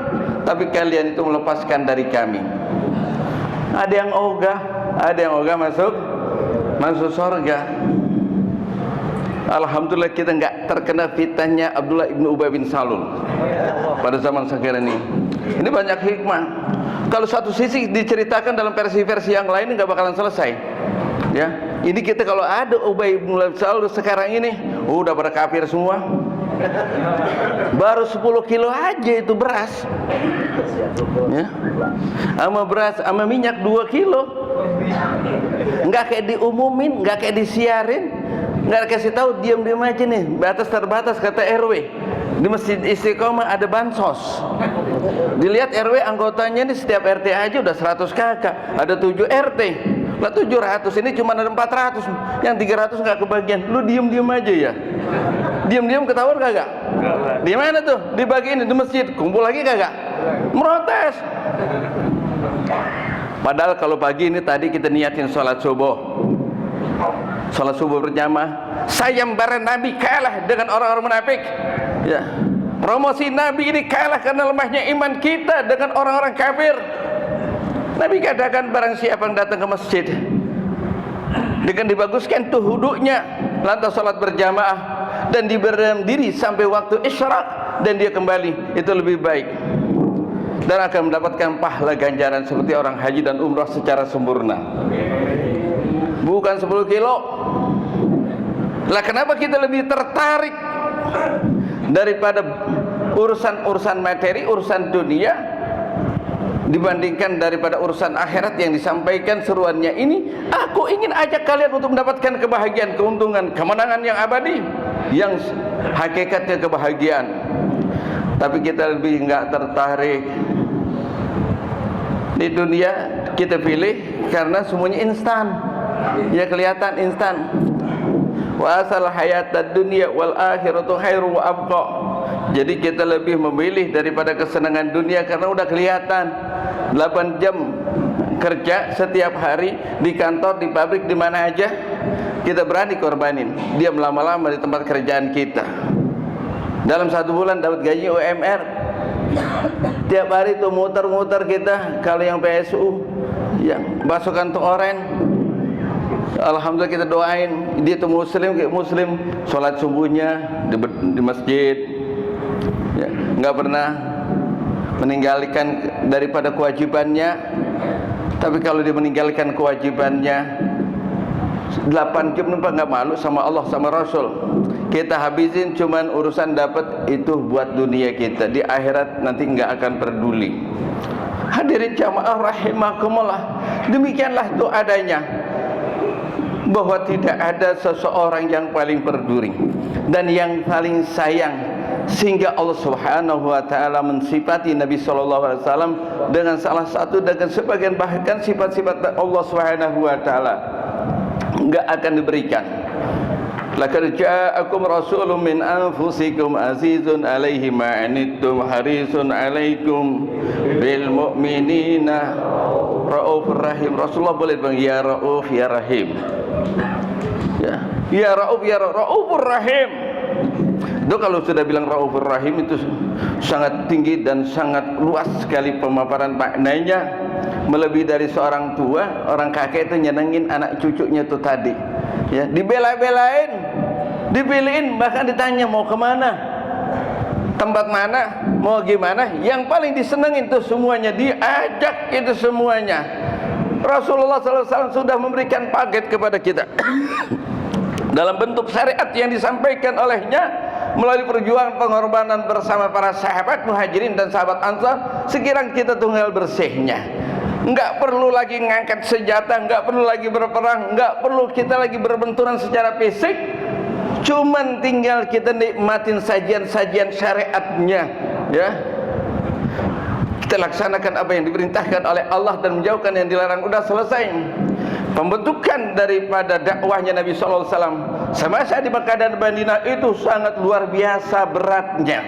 tapi kalian itu melepaskan dari kami. Ada yang ogah masuk surga. Alhamdulillah kita enggak terkena fitnahnya Abdullah ibnu Ubay bin Salul pada zaman sekarang ini. Ini banyak hikmah. Kalau satu sisi diceritakan dalam versi-versi yang lain enggak bakalan selesai. Ya, ini kita kalau ada Ubay bin Salul sekarang ini, udah pada kafir semua. Baru 10 kilo aja itu beras. Ya. Sama minyak 2 kilo. Enggak kayak diumumin, enggak kayak disiarin, enggak kasih tahu, diam-diam aja nih, batas terbatas kata RW. Di Masjid Istiqomah ada bansos. Dilihat RW anggotanya nih setiap RT aja udah 100 kakak, ada 7 RT. Lah 700 ini cuma ada 400, yang 300 enggak kebagian. Lu diam-diam aja ya. Diam-diam ketahuan kagak? Di mana tuh? Dibagiin di masjid. Kumpul lagi kagak? Protes. Padahal kalau pagi ini tadi kita niatin sholat subuh. Sholat subuh berjamaah. Sayembara Nabi kalah dengan orang-orang munafik. Ya. Promosi Nabi ini kalah karena lemahnya iman kita dengan orang-orang kafir. Nabi katakan barang siapa yang datang ke masjid dengan dibaguskan tuh huduknya, lantas sholat berjamaah dan diberdiam diri sampai waktu isyraq dan dia kembali, itu lebih baik dan akan mendapatkan pahala ganjaran seperti orang haji dan umrah secara sempurna. Bukan 10 kilo. Lah kenapa kita lebih tertarik daripada urusan materi, urusan dunia dibandingkan daripada urusan akhirat yang disampaikan seruannya ini? Aku ingin ajak kalian untuk mendapatkan kebahagiaan, keuntungan, kemenangan yang abadi, yang hakikatnya kebahagiaan. Tapi kita lebih enggak tertarik. Di dunia kita pilih karena semuanya instan. Ya kelihatan instan. Wa asal hayatad dunya wal akhiratu khairu wa abqa. Jadi kita lebih memilih daripada kesenangan dunia karena udah kelihatan. 8 jam kerja setiap hari di kantor, di pabrik, di mana aja. kita berani korbanin. Dia lama-lama di tempat kerjaan kita. Dalam 1 bulan dapat gaji UMR. Tiap hari tuh muter-muter kita. Kalau yang PSU, yang basuh kantong oren, alhamdulillah kita doain. Dia tuh muslim, sholat subuhnya di masjid, ya, nggak pernah meninggalkan daripada kewajibannya. Tapi kalau dia meninggalkan kewajibannya 8 jam, nampak nggak malu sama Allah sama Rasul. Kita habisin cuman urusan dapat itu buat dunia kita. Di akhirat nanti nggak akan peduli. Hadirin jamaah rahimakumullah, demikianlah itu adanya, bahwa tidak ada seseorang yang paling peduli dan yang paling sayang, sehingga Allah Subhanahu wa taala mensifati Nabi sallallahu alaihi wasallam dengan salah satu dengan sebagian bahkan sifat-sifat Allah Subhanahu wa taala enggak akan diberikan. Laqad ja'akum rasulun min anfusikum azizun 'alaihi ma 'anittum harisun 'alaikum bil mu'minina raufur rahim. Rasulullah boleh bilang ya rauf ya rahim. Ya rauf ya raufur rahim. Itu kalau sudah bilang raufur rahim itu sangat tinggi dan sangat luas sekali pemaparan maknanya, melebihi dari seorang tua. Orang kakek itu nyenengin anak cucunya itu tadi, ya, dibela-belain, dipilihin, bahkan ditanya mau kemana, tempat mana, mau gimana. Yang paling disenengin itu semuanya, diajak itu semuanya. Rasulullah SAW sudah memberikan paket kepada kita dalam bentuk syariat yang disampaikan olehnya melalui perjuangan pengorbanan bersama para sahabat muhajirin dan sahabat ansar. Sekiranya kita tunggal bersihnya, enggak perlu lagi ngangkat senjata, enggak perlu lagi berperang, enggak perlu kita lagi berbenturan secara fisik. Cuman tinggal kita nikmatin sajian-sajian syariatnya, ya. Kita laksanakan apa yang diperintahkan oleh Allah dan menjauhkan yang dilarang. Udah selesai. Pembentukan daripada dakwahnya Nabi sallallahu alaihi wasallam semasa di Makkah dan Madinah itu sangat luar biasa beratnya.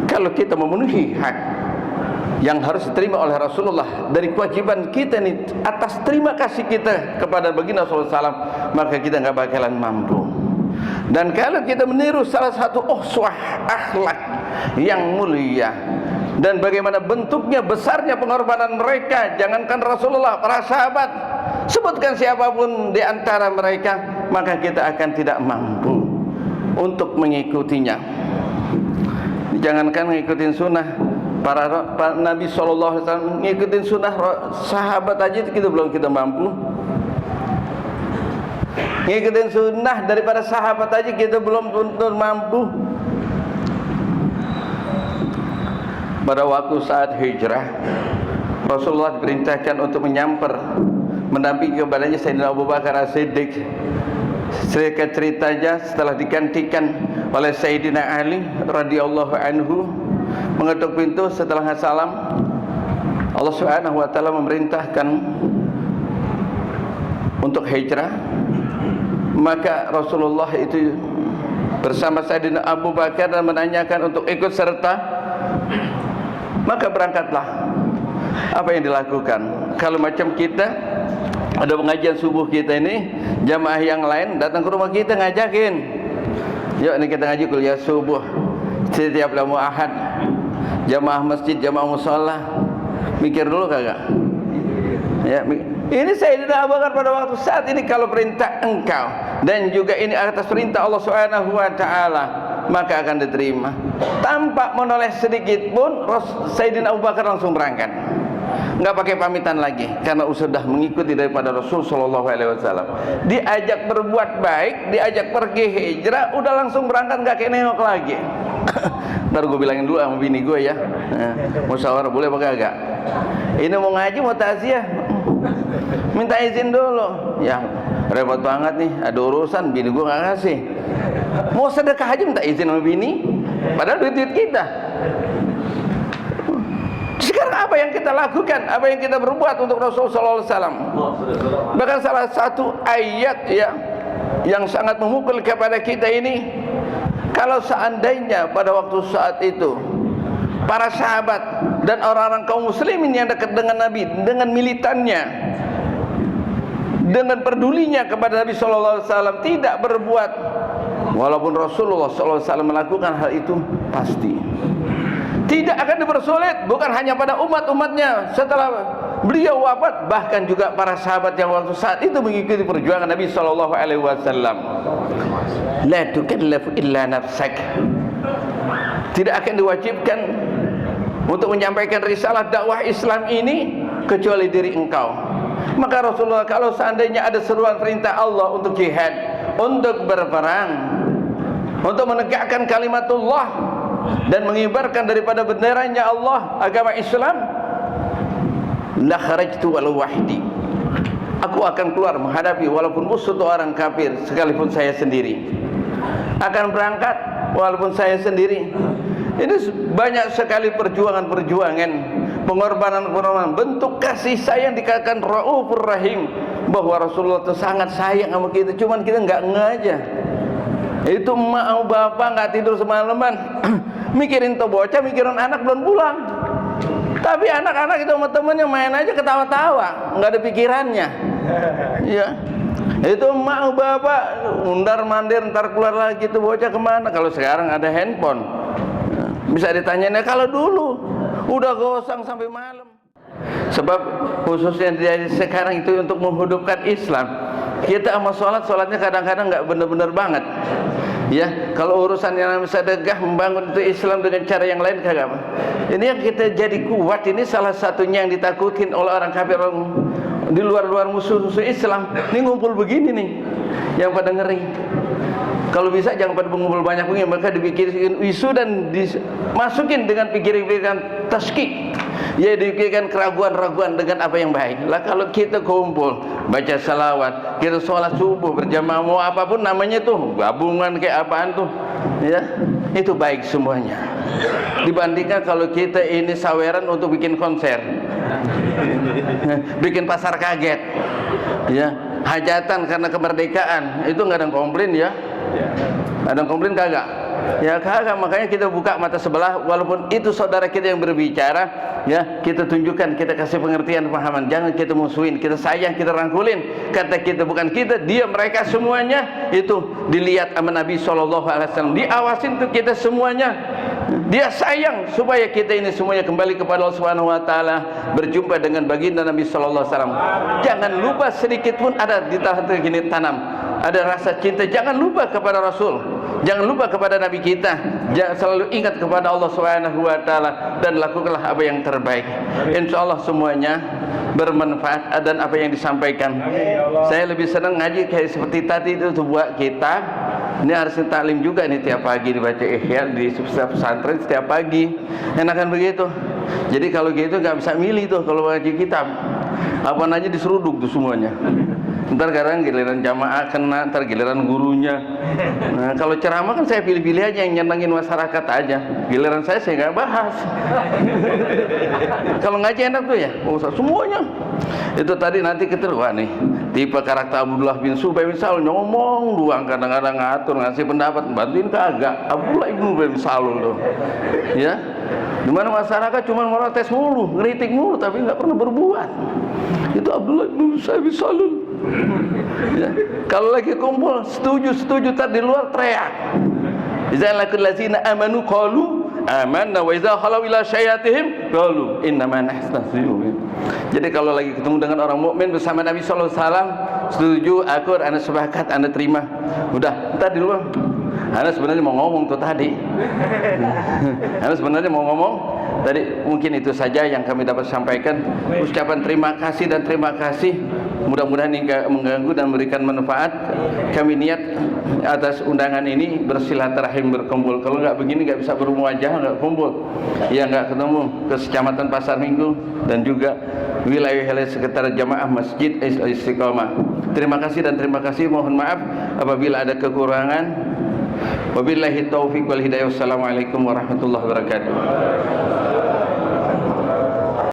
Kalau kita memenuhi hak yang harus diterima oleh Rasulullah dari kewajiban kita ini atas terima kasih kita kepada baginda sallallahu alaihi wasallam, maka kita nggak bakalan mampu. Dan kalau kita meniru salah satu uswah akhlak yang mulia dan bagaimana bentuknya besarnya pengorbanan mereka, jangankan Rasulullah, para sahabat, sebutkan siapapun di antara mereka, maka kita akan tidak mampu untuk mengikutinya. Jangankan ngikutin sunnah para Nabi SAW, ngikutin sunnah sahabat aja kita belum kita mampu. Ngikutin sunnah daripada sahabat aja kita belum mampu. Pada waktu saat hijrah, Rasulullah diperintahkan untuk menyamper, mendampingi kepadanya Sayyidina Abu Bakar As-Siddiq. Sedikit ceritanya, setelah digantikan oleh Sayyidina Ali radhiyallahu anhu mengetuk pintu setelah salam, Allah Subhanahu wa taala memerintahkan untuk hijrah. Maka Rasulullah itu bersama Sayyidina Abu Bakar dan menanyakan untuk ikut serta. Maka berangkatlah. Apa yang dilakukan? Kalau macam kita ada pengajian subuh kita ini, jamaah yang lain datang ke rumah kita ngajakin, yuk ini kita ngaji kuliah subuh setiap lamu ahad, jamaah masjid, jamaah musola. Mikir dulu kagak? Ya, ini Sayyidina Abu Bakar pada waktu saat ini kalau perintah engkau dan juga ini atas perintah Allah Subhanahu wa taala, maka akan diterima. Tanpa menoleh sedikit pun Sayyidina Abu Bakar langsung berangkat, nggak pakai pamitan lagi, karena sudah mengikuti daripada Rasul sallallahu alaihi wasallam. Diajak berbuat baik, diajak pergi hijrah, udah langsung berangkat, nggak kayak nengok lagi. Ntar gue bilangin dulu sama bini gue ya, musyawarah boleh apa kagak? Ini mau ngaji mau takziah, minta izin dulu. Ya repot banget nih, ada urusan, bini gue nggak kasih. Mau sedekah aja minta izin sama bini, padahal duit kita. Sekarang apa yang kita lakukan, apa yang kita berbuat untuk Rasulullah sallallahu alaihi wasallam? Bahkan salah satu ayat ya yang sangat memukul kepada kita ini, kalau seandainya pada waktu saat itu para sahabat dan orang-orang kaum muslimin yang dekat dengan Nabi, dengan militannya, dengan pedulinya kepada Nabi sallallahu alaihi wasallam, tidak berbuat walaupun Rasulullah sallallahu alaihi wasallam melakukan hal itu, pasti tidak akan dipersulit, bukan hanya pada umat-umatnya setelah beliau wafat, bahkan juga para sahabat yang waktu saat itu mengikuti perjuangan Nabi sallallahu alaihi wasallam. La tukallafu illa nafsak, tidak akan diwajibkan untuk menyampaikan risalah dakwah Islam ini kecuali diri engkau. Maka Rasulullah, kalau seandainya ada seruan perintah Allah untuk jihad, untuk berperang, untuk menegakkan kalimatullah dan mengibarkan daripada benderanya Allah, agama Islam, la kharajtu walau wahdi, aku akan keluar menghadapi walaupun musuh itu orang kafir sekalipun saya sendiri, akan berangkat walaupun saya sendiri. Ini banyak sekali perjuangan-perjuangan, pengorbanan-pengorbanan, bentuk kasih sayang dikatakan Raufur Rahim, bahwa Rasulullah itu sangat sayang sama kita, cuman kita nggak aja. Itu emak sama bapak nggak tidur semalaman mikirin tuh bocah, mikirin anak belum pulang. Tapi anak-anak itu sama temennya main aja ketawa-tawa, nggak ada pikirannya. Ya, itu emak sama bapak undar mandir, ntar keluar lagi tuh bocah kemana. Kalau sekarang ada handphone, bisa ditanyain. Kalau dulu udah gosang sampai malam. Sebab khususnya dari sekarang itu untuk menghidupkan Islam, kita sama sholatnya kadang-kadang nggak benar-benar banget. Ya, kalau urusan yang namanya sedekah, membangun itu Islam dengan cara yang lain kagak apa. Ini yang kita jadi kuat, ini salah satunya yang ditakutin oleh orang kafir, orang di luar musuh-musuh Islam. Ini ngumpul begini nih, yang pada ngeri. Kalau bisa jangan pada mengumpul banyak begini, maka dibikin isu dan dimasukin dengan pikiran-pikiran taskik. Ya, dipikirkan keraguan-raguan dengan apa yang baik. Lah kalau kita kumpul baca salawat, kita sholat subuh berjamaah, mau apapun namanya tuh, gabungan kayak apaan tuh, ya, itu baik semuanya. Dibandingkan kalau kita ini saweran untuk bikin konser, bikin pasar kaget, ya, hajatan karena kemerdekaan, itu nggak ada komplain ya. Ada komplain kagak? Ya kagak. Makanya kita buka mata sebelah, walaupun itu saudara kita yang berbicara, ya, kita tunjukkan, kita kasih pengertian, pemahaman. Jangan kita musuhin, kita sayang, kita rangkulin. Kata kita bukan kita, dia, mereka semuanya itu dilihat sama Nabi SAW, diawasin tuh kita semuanya. Dia sayang supaya kita ini semuanya kembali kepada Allah Subhanahu wa taala, berjumpa dengan baginda Nabi sallallahu alaihi wasallam. Jangan lupa sedikit pun ada di hati gini tanam, ada rasa cinta. Jangan lupa kepada Rasul, jangan lupa kepada Nabi kita. Jangan, selalu ingat kepada Allah Subhanahu wa taala dan lakukanlah apa yang terbaik. Insyaallah semuanya bermanfaat dan apa yang disampaikan. Saya lebih senang ngaji kayak seperti tadi itu buat kita. Ini harus taklim juga nih, tiap pagi dibaca Ihya di pesantren setiap pagi. Enakan begitu. Jadi kalau gitu nggak bisa milih tuh kalau ngaji kitab. Apa aja diseruduk tuh semuanya. Ntar kadang giliran jamaah kena, ntar giliran gurunya. Nah, kalau ceramah kan saya pilih-pilih aja yang nyenengin masyarakat aja. Giliran saya nggak bahas. Kalau ngaji enak tuh ya, semuanya. Itu tadi nanti kita wah nih, tipe karakter Abdullah bin Subay misal ngomong doang, kadang-kadang ngatur, ngasih pendapat, bantuin kagak. Abdullah bin Salul tuh. Ya. Dimana masyarakat cuma protes mulu, ngeritik mulu, tapi nggak pernah berbuat. Itu Abdullah bin Salul. Ya. Kalau lagi kumpul setuju tadi di luar teriak. Iza lakul lazina amanu qalu amanna wa iza khalu ila syayatihim qalu innama nahstahzi'un. Jadi kalau lagi ketemu dengan orang mukmin bersama Nabi sallallahu alaihi wasallam, setuju, akur, anda sepakat, anda terima. Udah, entar di luar. Anda sebenarnya mau ngomong tuh tadi. Anda sebenarnya mau ngomong tadi. Mungkin itu saja yang kami dapat sampaikan. Ucapan terima kasih dan terima kasih. Mudah-mudahan ini enggak mengganggu dan memberikan manfaat. Kami niat atas undangan ini bersilaturahim, berkumpul. Kalau enggak begini enggak bisa bermuajah, enggak kumpul. Ya enggak ketemu ke Kecamatan Pasar Minggu dan juga wilayah sekitar jamaah Masjid Istiqomah. Terima kasih dan terima kasih. Mohon maaf apabila ada kekurangan. Wabillahi taufiq wal hidayah. Wassalamualaikum warahmatullahi wabarakatuh.